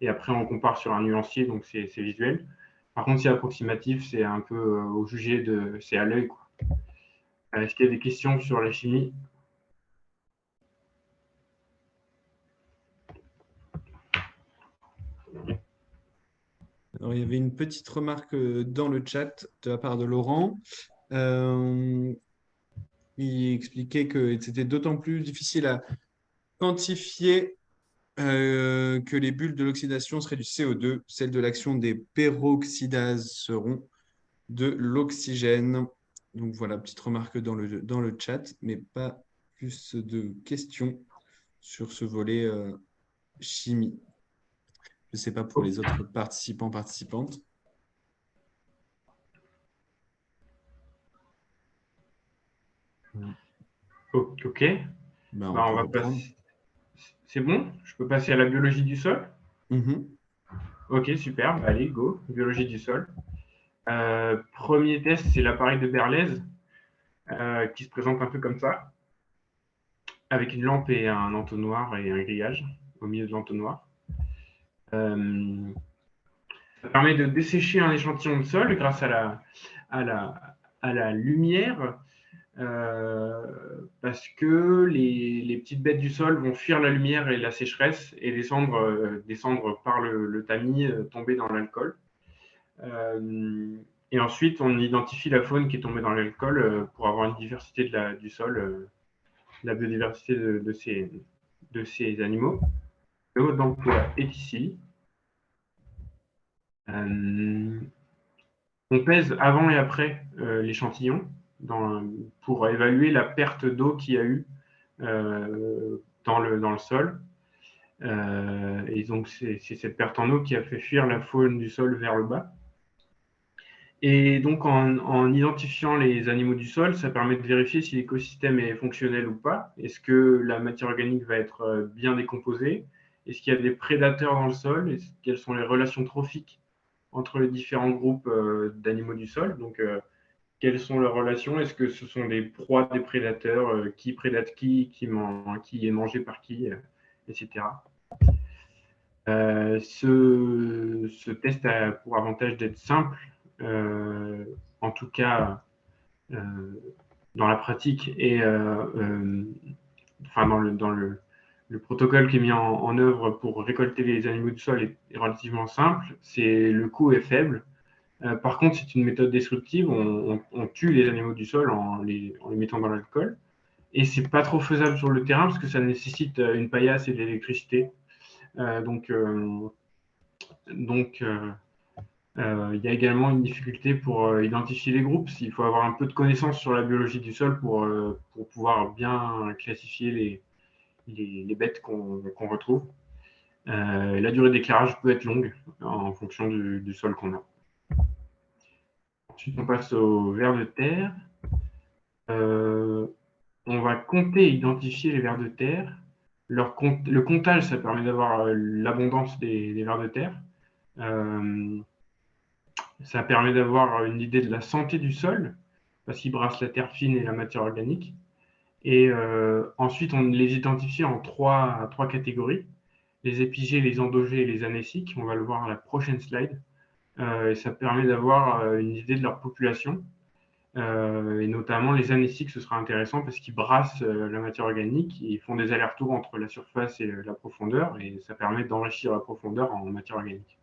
et après on compare sur un nuancier, donc c'est visuel. Par contre, si c'est approximatif, c'est un peu au jugé c'est à l'œil. Est-ce qu'il y a des questions sur la chimie? Alors, il y avait une petite remarque dans le chat de la part de Laurent. Il expliquait que c'était d'autant plus difficile à quantifier que les bulles de l'oxydation seraient du CO2, celles de l'action des peroxydases seront de l'oxygène. Donc voilà, petite remarque dans le chat, mais pas plus de questions sur ce volet chimie. Je ne sais pas pour les autres participants, participantes. Ok. Ben, Bah, on on peut va reprendre. passer. C'est bon? Je peux passer à la biologie du sol? Ok, super. Allez, go. Biologie du sol. Premier test, c'est l'appareil de Berlez qui se présente un peu comme ça, avec une lampe et un entonnoir et un grillage au milieu de l'entonnoir. Ça permet de dessécher un échantillon de sol grâce à la lumière parce que les petites bêtes du sol vont fuir la lumière et la sécheresse et descendre par le tamis, tomber dans l'alcool. Et ensuite, on identifie la faune qui est tombée dans l'alcool pour avoir une diversité du sol, la biodiversité de ces animaux. Le mode d'emploi est ici. On pèse avant et après l'échantillon pour évaluer la perte d'eau qu'il y a eu dans le sol. Et donc, c'est cette perte en eau qui a fait fuir la faune du sol vers le bas. Et donc, en identifiant les animaux du sol, ça permet de vérifier si l'écosystème est fonctionnel ou pas. Est-ce que la matière organique va être bien décomposée? Est-ce qu'il y a des prédateurs dans le sol? Quelles sont les relations trophiques entre les différents groupes d'animaux du sol? Donc, quelles sont leurs relations? Est-ce que ce sont des proies des prédateurs? Qui prédate qui est mangé par qui, etc. Ce test a pour avantage d'être simple, en tout cas dans la pratique et enfin dans le protocole qui est mis en œuvre pour récolter les animaux du sol est relativement simple. Le coût est faible. Par contre, c'est une méthode destructive. On tue les animaux du sol en les mettant dans l'alcool. Et c'est pas trop faisable sur le terrain parce que ça nécessite une paillasse et de l'électricité. Donc, il y a également une difficulté pour identifier les groupes. Il faut avoir un peu de connaissance sur la biologie du sol pour pouvoir bien classifier les bêtes qu'on retrouve. La durée d'éclairage peut être longue en fonction du sol qu'on a. Ensuite, on passe aux vers de terre. On va compter et identifier les vers de terre. Le comptage, ça permet d'avoir l'abondance des vers de terre. Ça permet d'avoir une idée de la santé du sol, parce qu'il brasse la terre fine et la matière organique. Et ensuite, on les identifie en trois catégories, les épigées, les endogées et les anéciques. On va le voir à la prochaine slide. Et ça permet d'avoir une idée de leur population. Et notamment, les anéciques, ce sera intéressant parce qu'ils brassent la matière organique. Ils font des allers-retours entre la surface et la profondeur. Et ça permet d'enrichir la profondeur en matière organique.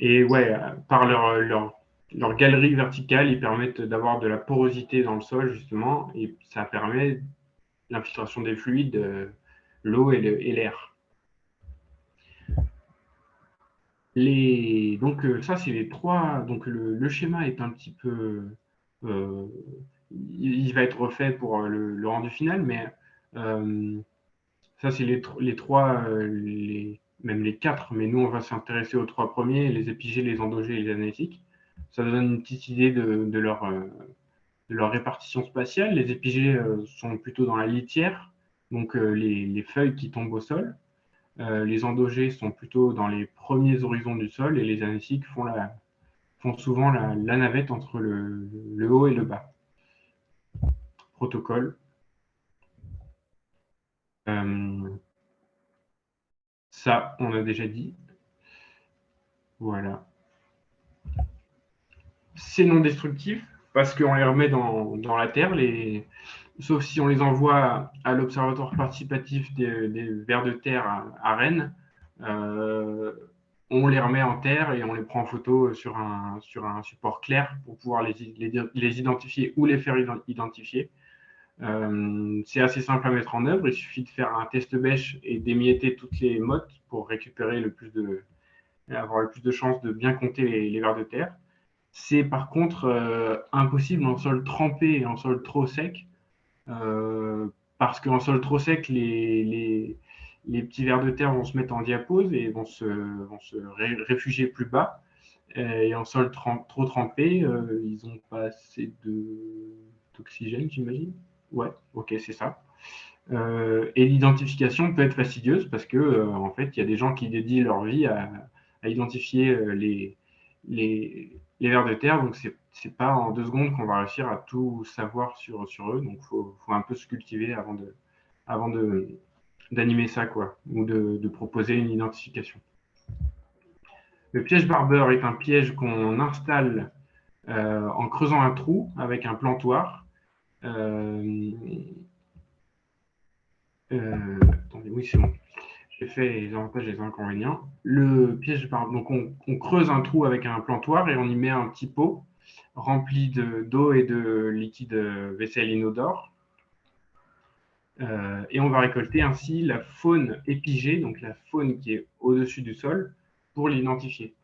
Et ouais, par leur galerie verticale, ils permettent d'avoir de la porosité dans le sol, justement, et ça permet l'infiltration des fluides, l'eau et l'air. Donc, ça, c'est les trois. Donc, le schéma est un petit peu. Il va être refait pour le rendu final, mais ça, c'est les même les 4, mais nous, on va s'intéresser aux 3 premiers, les épigées, les endogées et les anésiques. Ça donne une petite idée de leur répartition spatiale. Les épigées sont plutôt dans la litière, donc les feuilles qui tombent au sol. Les endogées sont plutôt dans les premiers horizons du sol et les anésiques font souvent la navette entre le haut et le bas. Protocole. Ça, on a déjà dit. Voilà. C'est non destructif parce qu'on les remet dans la terre, sauf si on les envoie à l'Observatoire participatif des vers de terre à Rennes. On les remet en terre et on les prend en photo sur un support clair pour pouvoir les identifier ou les faire identifier. C'est assez simple à mettre en œuvre. Il suffit de faire un test bêche et d'émietter toutes les mottes pour récupérer avoir le plus de chances de bien compter les vers de terre. C'est par contre impossible en sol trempé et en sol trop sec, parce qu'en sol trop sec, les petits vers de terre vont se mettre en diapause et vont se réfugier plus bas. Et en sol trop trempé, ils n'ont pas assez d'oxygène, j'imagine. Ouais, ok, c'est ça. Et l'identification peut être fastidieuse parce que en fait, il y a des gens qui dédient leur vie à identifier les vers de terre, donc c'est pas en 2 secondes qu'on va réussir à tout savoir sur eux, donc faut un peu se cultiver avant d'animer ça, quoi, ou de proposer une identification. Le piège barbeur est un piège qu'on installe en creusant un trou avec un plantoir. Attendez, oui, c'est bon. J'ai fait les avantages et les inconvénients. Le piège barbeur, donc on creuse un trou avec un plantoir et on y met un petit pot rempli d'eau et de liquide vaisselle inodore. Et on va récolter ainsi la faune épigée, donc la faune qui est au-dessus du sol, pour l'identifier.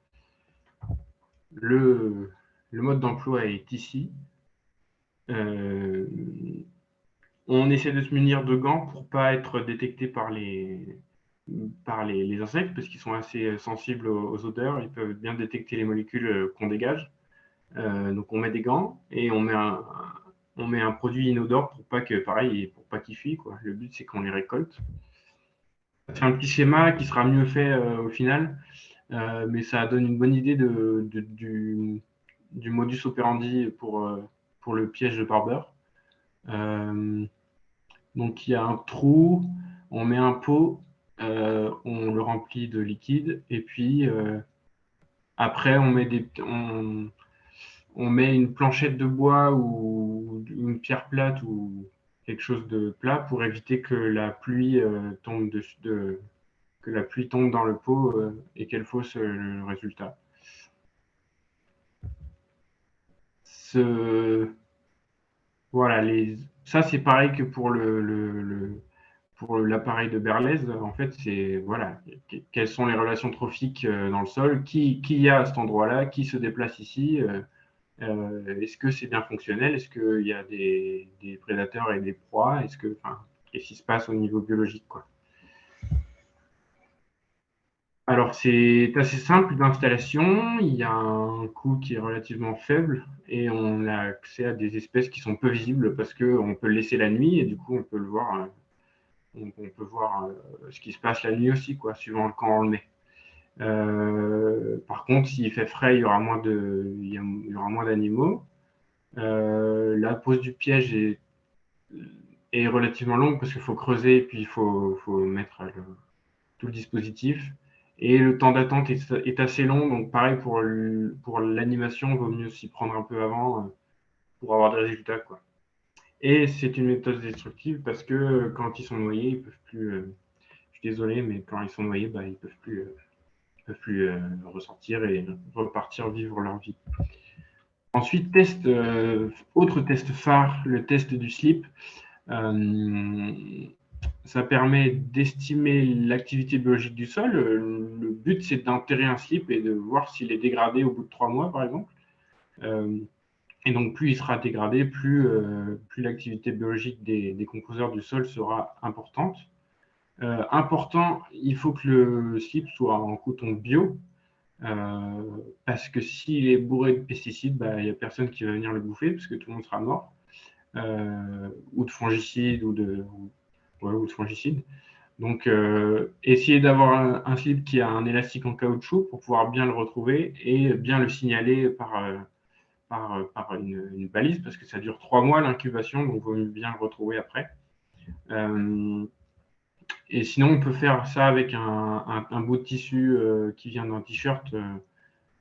Le mode d'emploi est ici. On essaie de se munir de gants pour ne pas être détecté par les insectes, parce qu'ils sont assez sensibles aux odeurs. Ils peuvent bien détecter les molécules qu'on dégage. Donc on met des gants et on met un produit inodore pour pas qu'ils fuient, quoi. Le but, c'est qu'on les récolte. C'est un petit schéma qui sera mieux fait au final, mais ça donne une bonne idée du modus operandi pour le piège de barbeur. Donc il y a un trou, on met un pot, on le remplit de liquide, et puis après on met une planchette de bois ou une pierre plate ou quelque chose de plat pour éviter que la pluie tombe dans le pot et qu'elle fausse le résultat. Voilà, ça c'est pareil que pour l'appareil de Berlez. En fait, c'est voilà, quelles sont les relations trophiques dans le sol, qui y a à cet endroit-là, qui se déplace ici. Est-ce que c'est bien fonctionnel? Est-ce qu'il y a des prédateurs et des proies? Qu'est-ce qui se passe au niveau biologique, quoi? Alors, c'est assez simple d'installation. Il y a un coût qui est relativement faible et on a accès à des espèces qui sont peu visibles parce qu'on peut le laisser la nuit et du coup, on peut le voir. On peut voir ce qui se passe la nuit aussi, quoi, suivant quand on le met. Par contre, s'il fait frais, il y aura moins d'animaux. La pose du piège est relativement longue parce qu'il faut creuser et puis il faut mettre tout le dispositif. Et le temps d'attente est assez long, donc pareil pour l'animation, il vaut mieux s'y prendre un peu avant pour avoir des résultats, quoi. Et c'est une méthode destructive parce que quand ils sont noyés, ils peuvent plus. Je suis désolé, mais quand ils sont noyés, bah, ils peuvent plus ressortir et repartir vivre leur vie. Ensuite, autre test phare, le test du slip. Ça permet d'estimer l'activité biologique du sol. Le but, c'est d'enterrer un slip et de voir s'il est dégradé au bout de 3 mois, par exemple. Et donc, plus il sera dégradé, plus l'activité biologique des composeurs du sol sera importante. Important, il faut que le slip soit en coton bio, parce que s'il est bourré de pesticides, il n'y a personne qui va venir le bouffer, parce que tout le monde sera mort, ou de fongicides, ou de fongicides. Donc, essayez d'avoir un slip qui a un élastique en caoutchouc pour pouvoir bien le retrouver et bien le signaler par une balise, parce que ça dure 3 mois l'incubation, donc il vaut bien le retrouver après. Et sinon, on peut faire ça avec un bout de tissu qui vient d'un t-shirt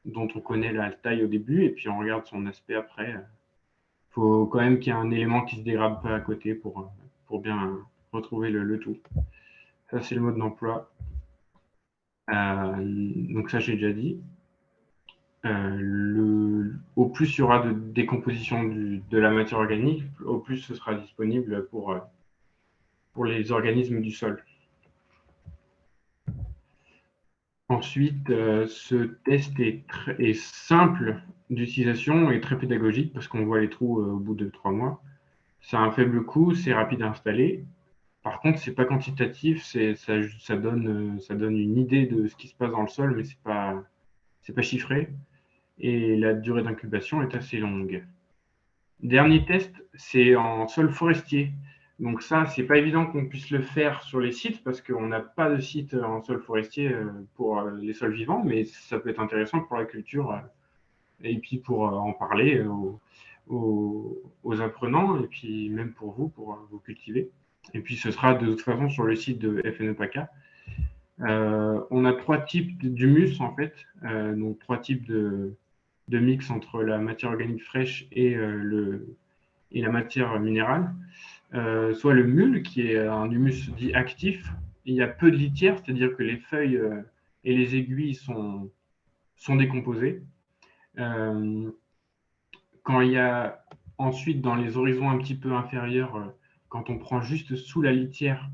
dont on connaît la taille au début, et puis on regarde son aspect après. Il faut quand même qu'il y ait un élément qui ne se dégrade pas à côté pour bien retrouver le tout. Ça, c'est le mode d'emploi. Donc ça, j'ai déjà dit. Au plus il y aura de décomposition de la matière organique, au plus ce sera disponible pour les organismes du sol. Ensuite, ce test est simple d'utilisation et très pédagogique parce qu'on voit les trous au bout de 3 mois. Ça a un faible coût, c'est rapide à installer. Par contre, ce n'est pas quantitatif, ça donne une idée de ce qui se passe dans le sol, mais ce n'est pas chiffré. Et la durée d'incubation est assez longue. Dernier test, c'est en sol forestier. Donc ça, c'est pas évident qu'on puisse le faire sur les sites parce qu'on n'a pas de site en sol forestier pour les sols vivants, mais ça peut être intéressant pour la culture et puis pour en parler aux apprenants et puis même pour vous cultiver. Et puis ce sera de toute façon sur le site de FNEPACA. On a 3 types d'humus en fait, donc 3 types de mix entre la matière organique fraîche et la matière minérale. Soit le mule, qui est un humus dit actif. Il y a peu de litière, c'est-à-dire que les feuilles et les aiguilles sont décomposées. Quand il y a ensuite dans les horizons un petit peu inférieurs, quand on prend juste sous la litière,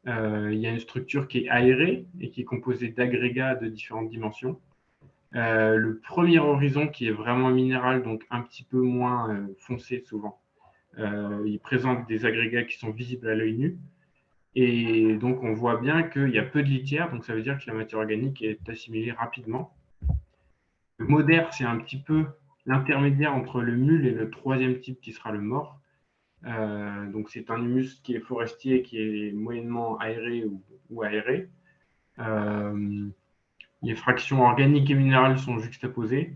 il y a une structure qui est aérée et qui est composée d'agrégats de différentes dimensions. Le premier horizon qui est vraiment minéral, donc un petit peu moins foncé souvent, il présente des agrégats qui sont visibles à l'œil nu. Et donc, on voit bien qu'il y a peu de litière, donc ça veut dire que la matière organique est assimilée rapidement. Le modère, c'est un petit peu l'intermédiaire entre le mule et le troisième type qui sera le mort. Donc, c'est un humus qui est forestier, qui est moyennement aéré ou aéré. Les fractions organiques et minérales sont juxtaposées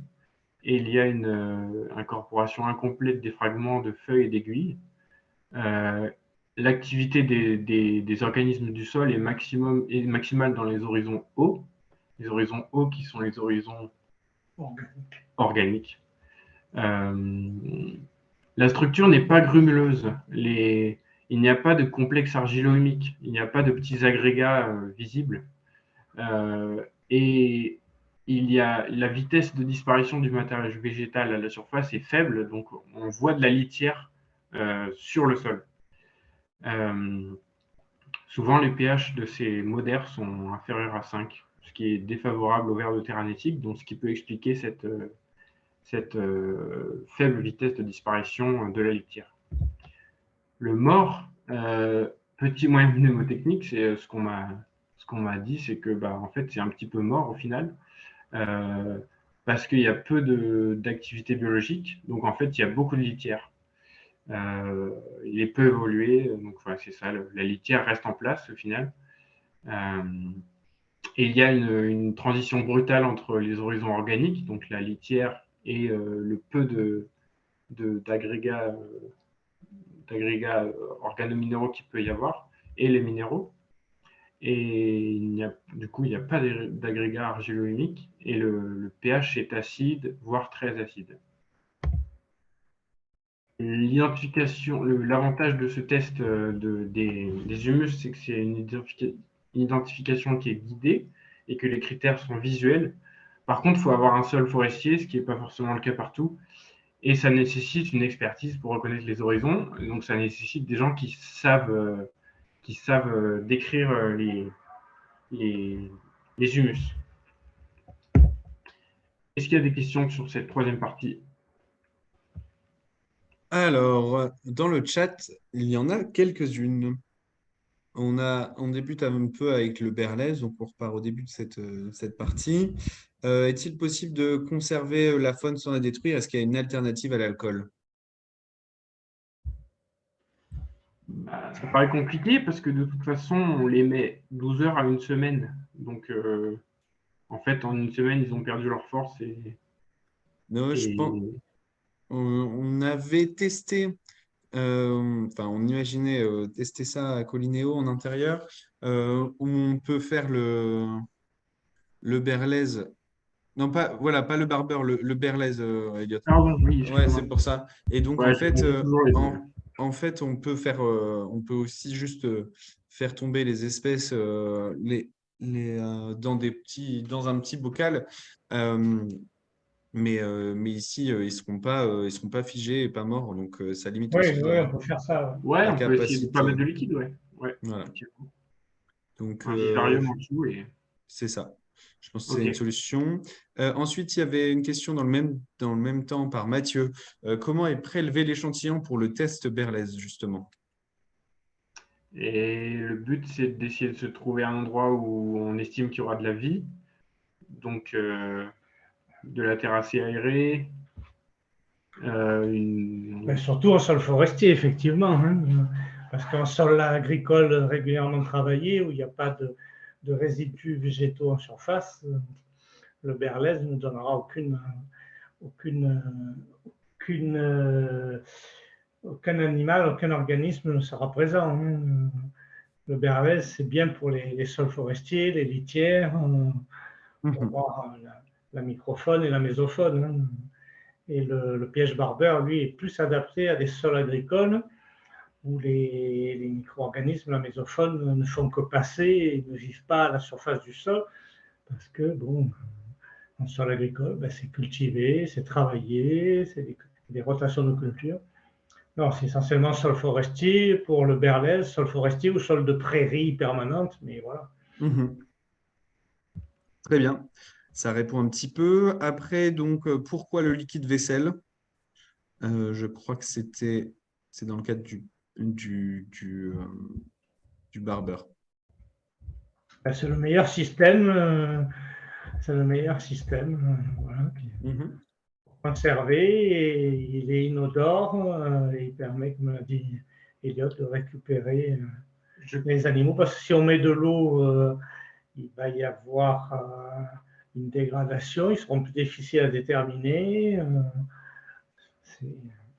et il y a une incorporation incomplète des fragments de feuilles et d'aiguilles. L'activité des organismes du sol est maximale dans les horizons hauts. Les horizons hauts qui sont les horizons organiques. La structure n'est pas grumeleuse. Il n'y a pas de complexe argilo-humique. Il n'y a pas de petits agrégats visibles. Et la vitesse de disparition du matériau végétal à la surface est faible, donc on voit de la litière sur le sol. Souvent, les pH de ces modères sont inférieurs à 5, ce qui est défavorable au ver de terre anétique, donc ce qui peut expliquer cette faible vitesse de disparition de la litière. Le mort, petit moyen mnémotechnique, c'est ce qu'on m'a dit, c'est que en fait, c'est un petit peu mort au final, parce qu'il y a peu d'activité biologique, donc en fait, il y a beaucoup de litière. Il est peu évolué, donc voilà, c'est ça, la litière reste en place au final. Et il y a une transition brutale entre les horizons organiques, donc la litière et le peu d'agrégats organominéraux qu'il peut y avoir, et les minéraux. Et du coup, il n'y a pas d'agrégats argilo-humiques, et le pH est acide, voire très acide. L'identification, l'avantage de ce test des humus, c'est que c'est une identification qui est guidée et que les critères sont visuels. Par contre, il faut avoir un sol forestier, ce qui n'est pas forcément le cas partout. Et ça nécessite une expertise pour reconnaître les horizons. Donc, ça nécessite des gens qui savent décrire les humus. Est-ce qu'il y a des questions sur cette troisième partie? Alors, dans le chat, il y en a quelques-unes. on débute un peu avec le Berlez, donc on repart au début de cette partie. Est-il possible de conserver la faune sans la détruire? Est-ce qu'il y a une alternative à l'alcool? Bah, ça paraît compliqué parce que de toute façon, on les met 12 heures à une semaine. Donc, en fait, en une semaine, ils ont perdu leur force Non, je pense, et on avait testé, enfin, on imaginait tester ça à Colinéo en intérieur, où on peut faire le Berlez. Non, pas, voilà, pas le barbeur, le Berlez, Elliot. pardon, oui, Ouais, c'est excuse-moi. pour ça. Et donc, en Ouais, je fait, confonds toujours les deux. en fait, on peut aussi juste faire tomber les espèces dans dans un petit bocal. Euh, mais ici, ils seront pas figés et pas morts. Donc, ça limite Oui, aussi oui, on peut faire ça. Ouais, la on peut essayer de ne pas capacité. mettre de liquide, ouais. Ouais, Voilà. effectivement. Donc, Un vivarium en dessous et. c'est ça. Je pense que c'est Ok. une solution. Ensuite, il y avait une question dans le même temps par Mathieu. Comment est prélevé l'échantillon pour le test Berlez, justement? Et le but, c'est d'essayer de se trouver un endroit où on estime qu'il y aura de la vie. Donc, de la terre assez aérée. Mais surtout en sol forestier, effectivement, hein, parce qu'en sol agricole régulièrement travaillé, où il n'y a pas de résidus végétaux en surface, le berlez ne donnera aucune, aucune, aucun animal, aucun organisme ne sera présent, hein. Le berlez, c'est bien pour les sols forestiers, les litières, pour Mhm. voir la microfaune et la mésofaune, hein. Et le piège barbeur, lui, est plus adapté à des sols agricoles où les micro-organismes, la mésofaune, ne font que passer et ne vivent pas à la surface du sol, parce que, bon, en sol agricole, ben, c'est cultivé, c'est travaillé, c'est des rotations de culture. Non, c'est essentiellement sol forestier pour le berlez, sol forestier ou sol de prairie permanente, mais voilà. Mhm. Très bien. Ça répond un petit peu. Après, donc, pourquoi le liquide vaisselle? Je crois que c'est dans le cadre du, du, euh, du barbeur. Ben, c'est le meilleur système, c'est le meilleur système, voilà, Mhm. conservé et il est inodore et il permet, comme l'a dit Elliot, de récupérer Je, les animaux parce que si on met de l'eau, il va y avoir une dégradation, ils seront plus difficiles à déterminer.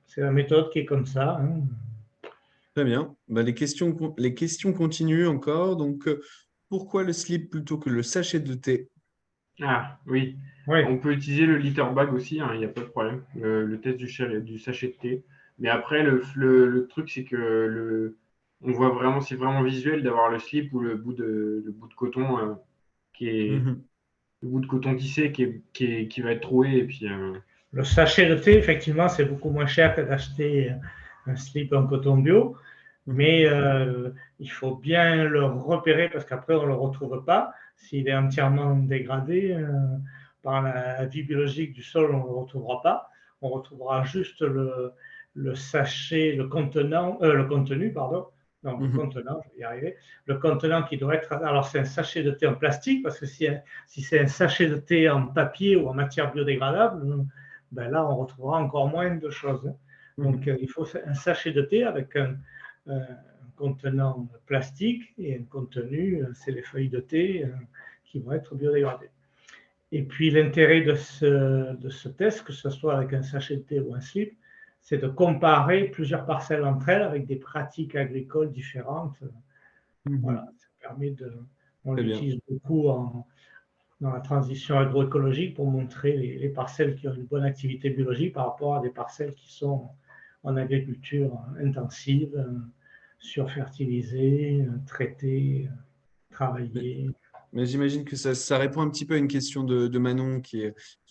C'est la méthode qui est comme ça, hein. Très bien. Bah, les questions continuent encore. Donc, pourquoi le slip plutôt que le sachet de thé? Ah, oui. Oui, On peut utiliser le litter bag aussi, hein, il n'y a pas de problème. Le test du sachet de thé. Mais après, le truc, c'est que on voit vraiment, c'est vraiment visuel d'avoir le slip ou le bout de coton qui est Mhm. le bout de coton tissé qui va être troué. Et puis, le sachet de thé, effectivement, c'est beaucoup moins cher que d'acheter un slip en coton bio. Mhm. Mais il faut bien le repérer parce qu'après, on ne le retrouve pas. S'il est entièrement dégradé par la vie biologique du sol, on ne le retrouvera pas. On retrouvera juste le sachet, le contenu, pardon. Non, le Mhm. contenant, je vais y arriver. Le contenant qui doit être. Alors, c'est un sachet de thé en plastique parce que si c'est un sachet de thé en papier ou en matière biodégradable, ben là, on retrouvera encore moins de choses. Donc, Mhm. il faut un sachet de thé avec un contenant plastique et un contenu, c'est les feuilles de thé qui vont être biodégradées. Et puis l'intérêt de ce test, que ce soit avec un sachet de thé ou un slip, c'est de comparer plusieurs parcelles entre elles avec des pratiques agricoles différentes. Voilà, Mhm. ça permet on Très bien. l'utilise beaucoup dans la transition agroécologique pour montrer les parcelles qui ont une bonne activité biologique par rapport à des parcelles qui sont en agriculture intensive, surfertilisées, traitées, Mais, travaillées. mais j'imagine que ça répond un petit peu à une question de Manon qui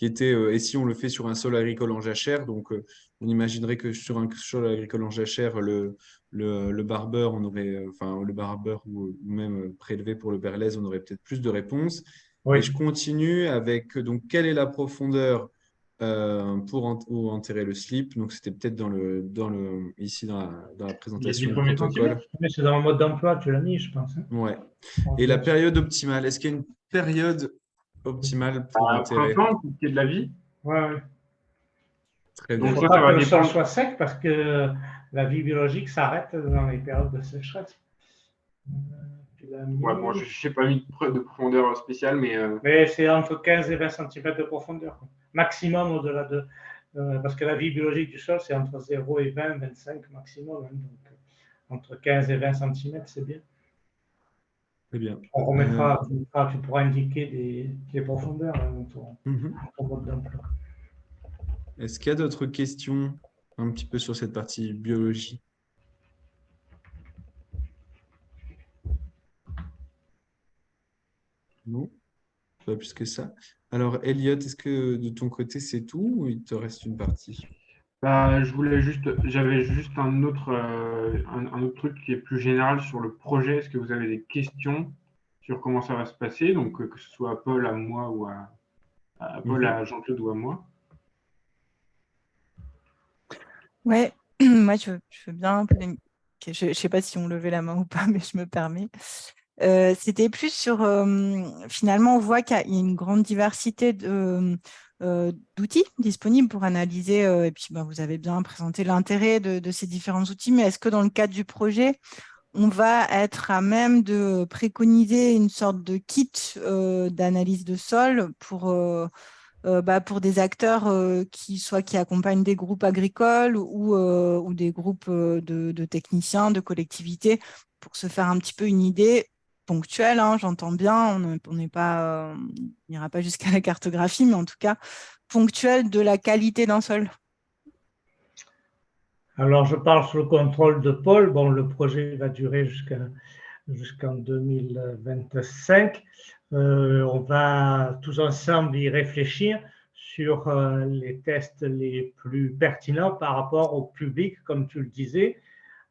était et si on le fait sur un sol agricole en jachère? Donc, on imaginerait que sur un sol agricole en jachère, le barbeur, enfin, le barbeur ou même prélevé pour le berlez, on aurait peut-être plus de réponses. Et je Oui, continue avec donc, quelle est la profondeur où enterrer le slip. Donc, c'était peut-être ici dans la Les présentation 10 du premiers protocole. centimètres. Mais c'est dans le mode d'emploi, tu l'as mis, je pense. Hein. Ouais. Et la période optimale, est-ce qu'il y a une période optimale pour enterrer? Printemps, pour qu'il y ait de la vie. Ouais. Très Il ne Donc bien. faut ça pas va que le sol dépendre. soit sec parce que la vie biologique s'arrête dans les périodes de sécheresse. Tu l'as Ouais, bon, mis. je n'ai pas mis de profondeur spéciale, mais Mais c'est entre 15 et 20 cm de profondeur. Quoi. Maximum au-delà de. Parce que la vie biologique du sol, c'est entre 0 et 20, 25 maximum. Hein, donc, entre 15 et 20 cm, c'est bien. Très bien. On remettra, tu pourras indiquer des profondeurs hein, dans ton mode d'emploi. Est-ce qu'il y a d'autres questions un petit peu sur cette partie biologie? Non, pas plus que ça. Alors, Elliot, est-ce que de ton côté, c'est tout ou il te reste une partie? bah, j'avais juste un autre truc qui est plus général sur le projet. Est-ce que vous avez des questions sur comment ça va se passer? Donc, que ce soit à Paul, à moi ou à Paul, Mhm. à Jean-Claude ou à moi. Ouais, moi je veux bien poser Je ne sais pas si on levait la main ou pas, mais je me permets. C'était plus sur finalement, on voit qu'il y a une grande diversité d'outils disponibles pour analyser. Et puis, vous avez bien présenté l'intérêt de ces différents outils, mais est-ce que dans le cadre du projet, on va être à même de préconiser une sorte de kit d'analyse de sol pour des acteurs qui accompagnent des groupes agricoles ou des groupes de techniciens, de collectivités, pour se faire un petit peu une idée ponctuelle, hein, j'entends bien, on n'est pas, on n'ira pas jusqu'à la cartographie, mais en tout cas ponctuelle de la qualité d'un sol. Alors, je parle sous le contrôle de Paul. Bon, le projet va durer jusqu'en 2025. On va tous ensemble y réfléchir sur les tests les plus pertinents par rapport au public, comme tu le disais.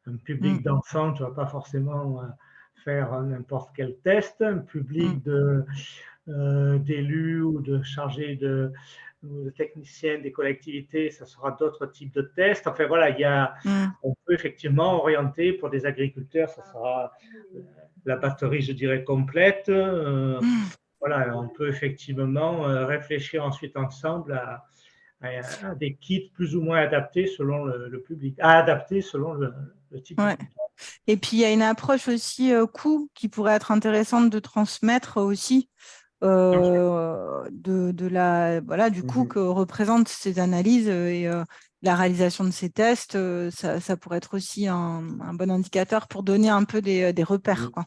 Un public d'enfants, tu ne vas pas forcément faire n'importe quel test. Un public d'élus ou de chargés de techniciens des collectivités, ça sera d'autres types de tests. Enfin voilà, on peut effectivement orienter pour des agriculteurs, ça sera la batterie, je dirais, complète. Voilà, on peut effectivement réfléchir ensuite ensemble à des kits plus ou moins adaptés selon le public, adaptés selon le type de public. Et puis, il y a une approche aussi coût qui pourrait être intéressante de transmettre aussi du coût que représentent ces analyses et la réalisation de ces tests. Ça pourrait être aussi un bon indicateur pour donner un peu des repères. Quoi.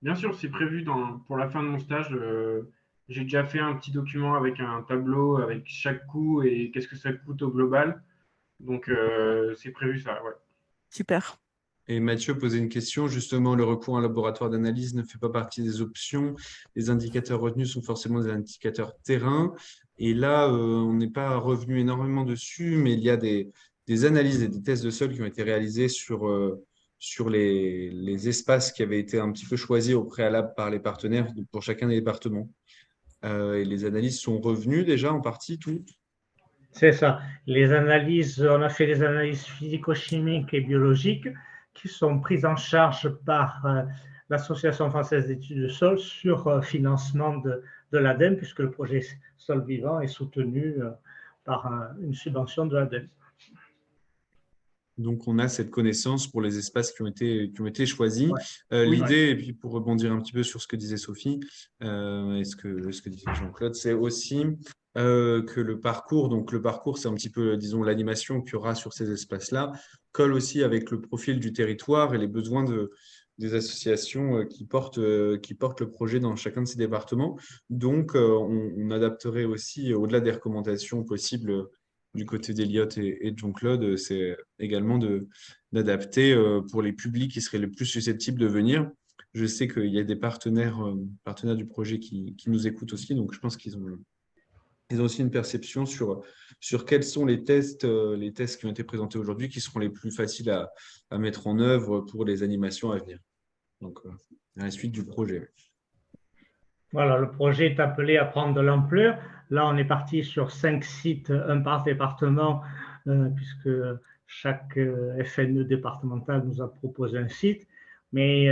Bien sûr, c'est prévu pour la fin de mon stage. J'ai déjà fait un petit document avec un tableau avec chaque coût et qu'est-ce que ça coûte au global. Donc, c'est prévu ça, ouais. Super. Et Mathieu posait une question. Justement, le recours à un laboratoire d'analyse ne fait pas partie des options. Les indicateurs retenus sont forcément des indicateurs terrain. Et là, on n'est pas revenu énormément dessus, mais il y a des analyses et des tests de sol qui ont été réalisés sur les espaces qui avaient été un petit peu choisis au préalable par les partenaires pour chacun des départements. Et les analyses sont revenues déjà en partie, toutes. C'est ça. On a fait des analyses physico-chimiques et biologiques qui sont prises en charge par l'Association française d'études du sol sur financement de l'ADEME, puisque le projet Sol Vivant est soutenu par une subvention de l'ADEME. Donc, on a cette connaissance pour les espaces qui ont été choisis. Ouais. L'idée, et puis pour rebondir un petit peu sur ce que disait Sophie, et ce que disait Jean-Claude, c'est aussi que le parcours, c'est un petit peu, disons, l'animation qu'il y aura sur ces espaces-là, colle aussi avec le profil du territoire et les besoins des associations qui portent le projet dans chacun de ces départements. Donc, on adapterait aussi, au-delà des recommandations possibles du côté d'Eliott et de Jean-Claude, c'est également d'adapter pour les publics qui seraient les plus susceptibles de venir. Je sais qu'il y a des partenaires du projet qui nous écoutent aussi, donc je pense qu'ils ont aussi une perception sur quels sont les tests qui ont été présentés aujourd'hui qui seront les plus faciles à mettre en œuvre pour les animations à venir. Donc, à la suite du projet. Voilà, le projet est appelé à prendre de l'ampleur. Là, on est parti sur 5 sites, un par département, puisque chaque FNE départemental nous a proposé un site. Mais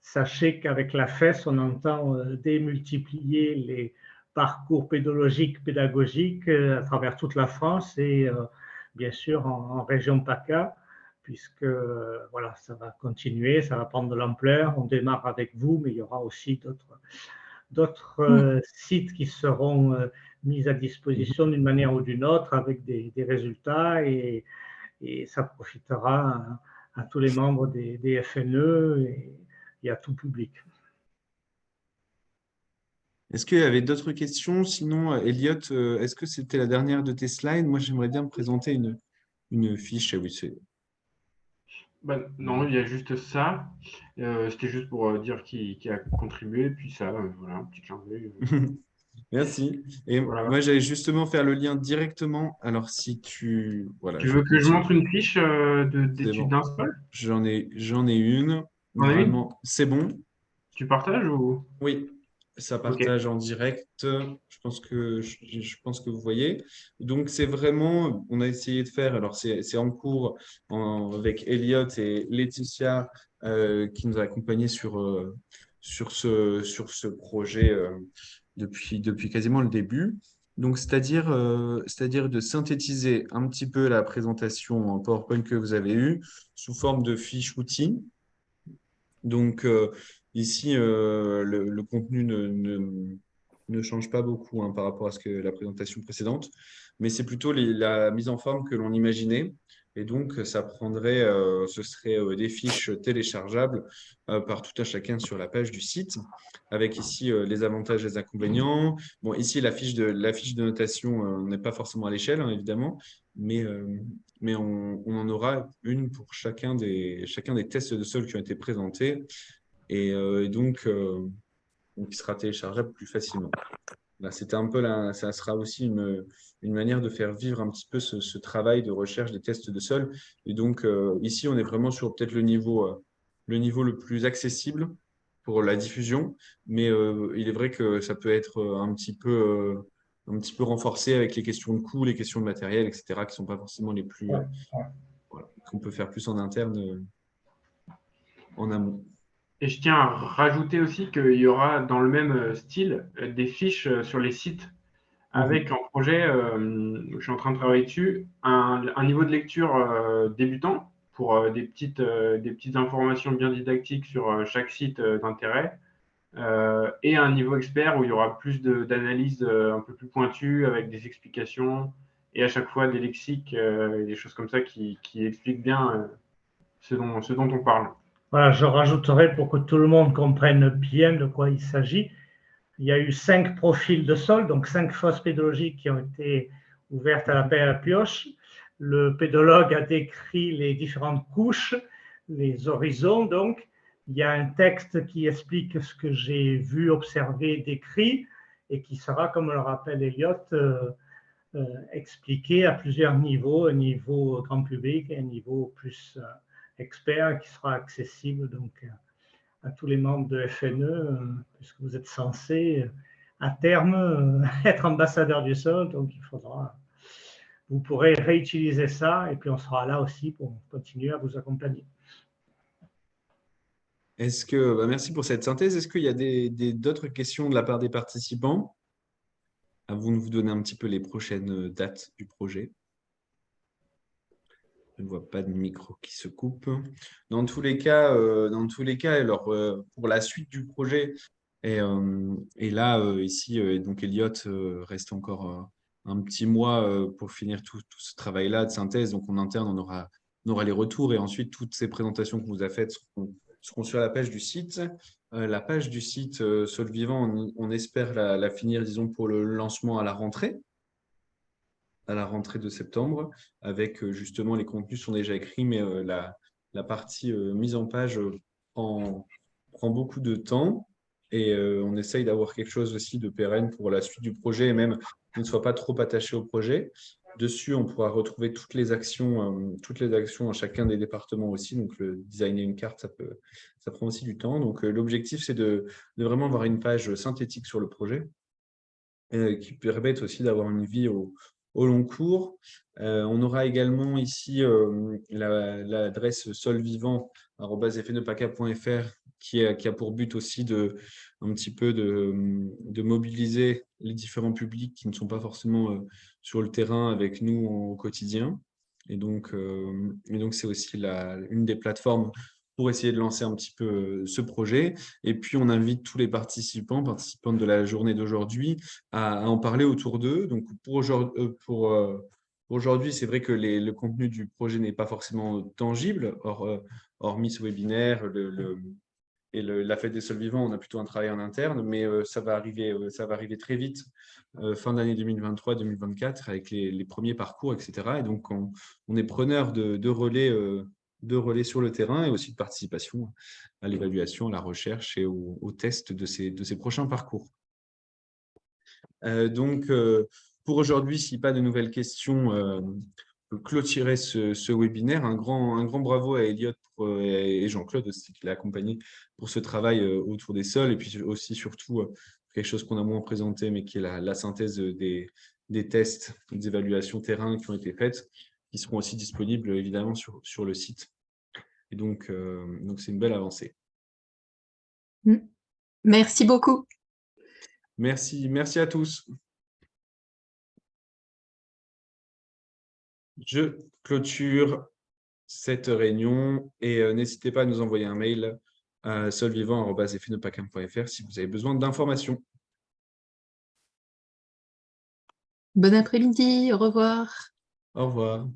sachez qu'avec la FES, on entend démultiplier les parcours pédologiques, pédagogiques à travers toute la France et bien sûr en région PACA, puisque voilà, ça va continuer, ça va prendre de l'ampleur. On démarre avec vous, mais il y aura aussi d'autres sites qui seront mis à disposition d'une manière ou d'une autre avec des résultats et ça profitera à tous les membres des FNE et à tout public. Est-ce qu'il y avait d'autres questions? Sinon, Elliot, est-ce que c'était la dernière de tes slides? Moi, j'aimerais bien me présenter une fiche. Ah oui, Non, il y a juste ça. C'était juste pour dire qui a contribué, puis ça, voilà, un petit clin d'œil. Merci. Et Voilà. moi, j'allais justement faire le lien directement. Alors, si tu… Voilà, Tu veux que je continue. montre une fiche d'études bon. d'un sol? J'en ai une. T'en as une? Normalement, c'est bon. Tu partages ou? Oui, ça Ok. partage en direct. Je pense que vous voyez. Donc, c'est vraiment, on a essayé de faire, alors c'est en cours avec Elliot et Laetitia qui nous a accompagnés sur ce projet depuis quasiment le début. Donc, c'est-à-dire de synthétiser un petit peu la présentation en PowerPoint que vous avez eue sous forme de fiche outils. Donc, ici, le contenu ne change pas beaucoup par rapport à la présentation précédente, mais c'est plutôt la mise en forme que l'on imaginait. Et donc, ce serait des fiches téléchargeables par tout à chacun sur la page du site, avec ici les avantages et les inconvénients. Bon, ici, la fiche de notation n'est pas forcément à l'échelle, évidemment, mais on en aura une pour chacun des tests de sol qui ont été présentés et donc qui sera téléchargeable plus facilement. Là, c'était un peu ça sera aussi une manière de faire vivre un petit peu ce travail de recherche des tests de sol. Et donc, ici, on est vraiment sur peut-être le niveau le plus accessible pour la diffusion, mais il est vrai que ça peut être un petit peu renforcé avec les questions de coût, les questions de matériel, etc., qui ne sont pas forcément les plus… voilà, qu'on peut faire plus en interne en amont. Et je tiens à rajouter aussi qu'il y aura dans le même style des fiches sur les sites avec en projet, je suis en train de travailler dessus, un niveau de lecture débutant pour des petites informations bien didactiques sur chaque site d'intérêt et un niveau expert où il y aura plus d'analyses un peu plus pointues avec des explications et à chaque fois des lexiques et des choses comme ça qui expliquent bien ce dont on parle. Voilà, je rajouterai pour que tout le monde comprenne bien de quoi il s'agit. Il y a eu 5 profils de sol, donc 5 fosses pédologiques qui ont été ouvertes à la pelle et à la pioche. Le pédologue a décrit les différentes couches, les horizons donc. Il y a un texte qui explique ce que j'ai vu, observé, décrit et qui sera, comme le rappelle Elliot, expliqué à plusieurs niveaux, un niveau grand public et un niveau plus expert qui sera accessible donc à tous les membres de FNE, puisque vous êtes censés à terme être ambassadeur du sol, donc vous pourrez réutiliser ça et puis on sera là aussi pour continuer à vous accompagner. Merci pour cette synthèse. Est-ce qu'il y a d'autres questions de la part des participants? À vous de vous donner un petit peu les prochaines dates du projet. Je ne vois pas de micro qui se coupe. Dans tous les cas, alors, pour la suite du projet, et là, ici, donc Elliot reste encore un petit mois pour finir tout ce travail-là de synthèse. Donc, en interne, on aura les retours et ensuite, toutes ces présentations qu'on vous a faites seront sur la page du site. La page du site Sol Vivant, on espère la finir, disons, pour le lancement à la rentrée de septembre, avec justement les contenus sont déjà écrits, mais la partie mise en page prend beaucoup de temps et on essaye d'avoir quelque chose aussi de pérenne pour la suite du projet et même qu'on ne soit pas trop attaché au projet. Dessus, on pourra retrouver toutes les actions dans chacun des départements aussi. Donc, le designer une carte, ça prend aussi du temps. Donc, l'objectif, c'est de vraiment avoir une page synthétique sur le projet qui permettent aussi d'avoir une vie au long cours. On aura également ici l'adresse solvivant@fnepaca.fr qui a pour but aussi un petit peu de mobiliser les différents publics qui ne sont pas forcément sur le terrain avec nous au quotidien. Et donc c'est aussi une des plateformes pour essayer de lancer un petit peu ce projet. Et puis, on invite tous les participantes de la journée d'aujourd'hui à en parler autour d'eux. Donc, pour aujourd'hui, c'est vrai que le contenu du projet n'est pas forcément tangible, hormis ce webinaire et la fête des sols vivants, on a plutôt un travail en interne, mais ça va arriver très vite, fin d'année 2023-2024, avec les premiers parcours, etc. Et donc, on est preneur de relais sur le terrain et aussi de participation à l'évaluation, à la recherche et au test de ces prochains parcours. Pour aujourd'hui, si pas de nouvelles questions, on peut clôturer ce webinaire. Un grand bravo à Elliot et Jean-Claude aussi qui l'a accompagné pour ce travail autour des sols et puis aussi surtout quelque chose qu'on a moins présenté mais qui est la synthèse des tests, des évaluations terrain qui ont été faites, qui seront aussi disponibles évidemment sur le site. Et donc c'est une belle avancée. Merci beaucoup. Merci à tous. Je clôture cette réunion et n'hésitez pas à nous envoyer un mail à solvivant@fnepacam.fr si vous avez besoin d'informations. Bon après-midi, au revoir. Au revoir.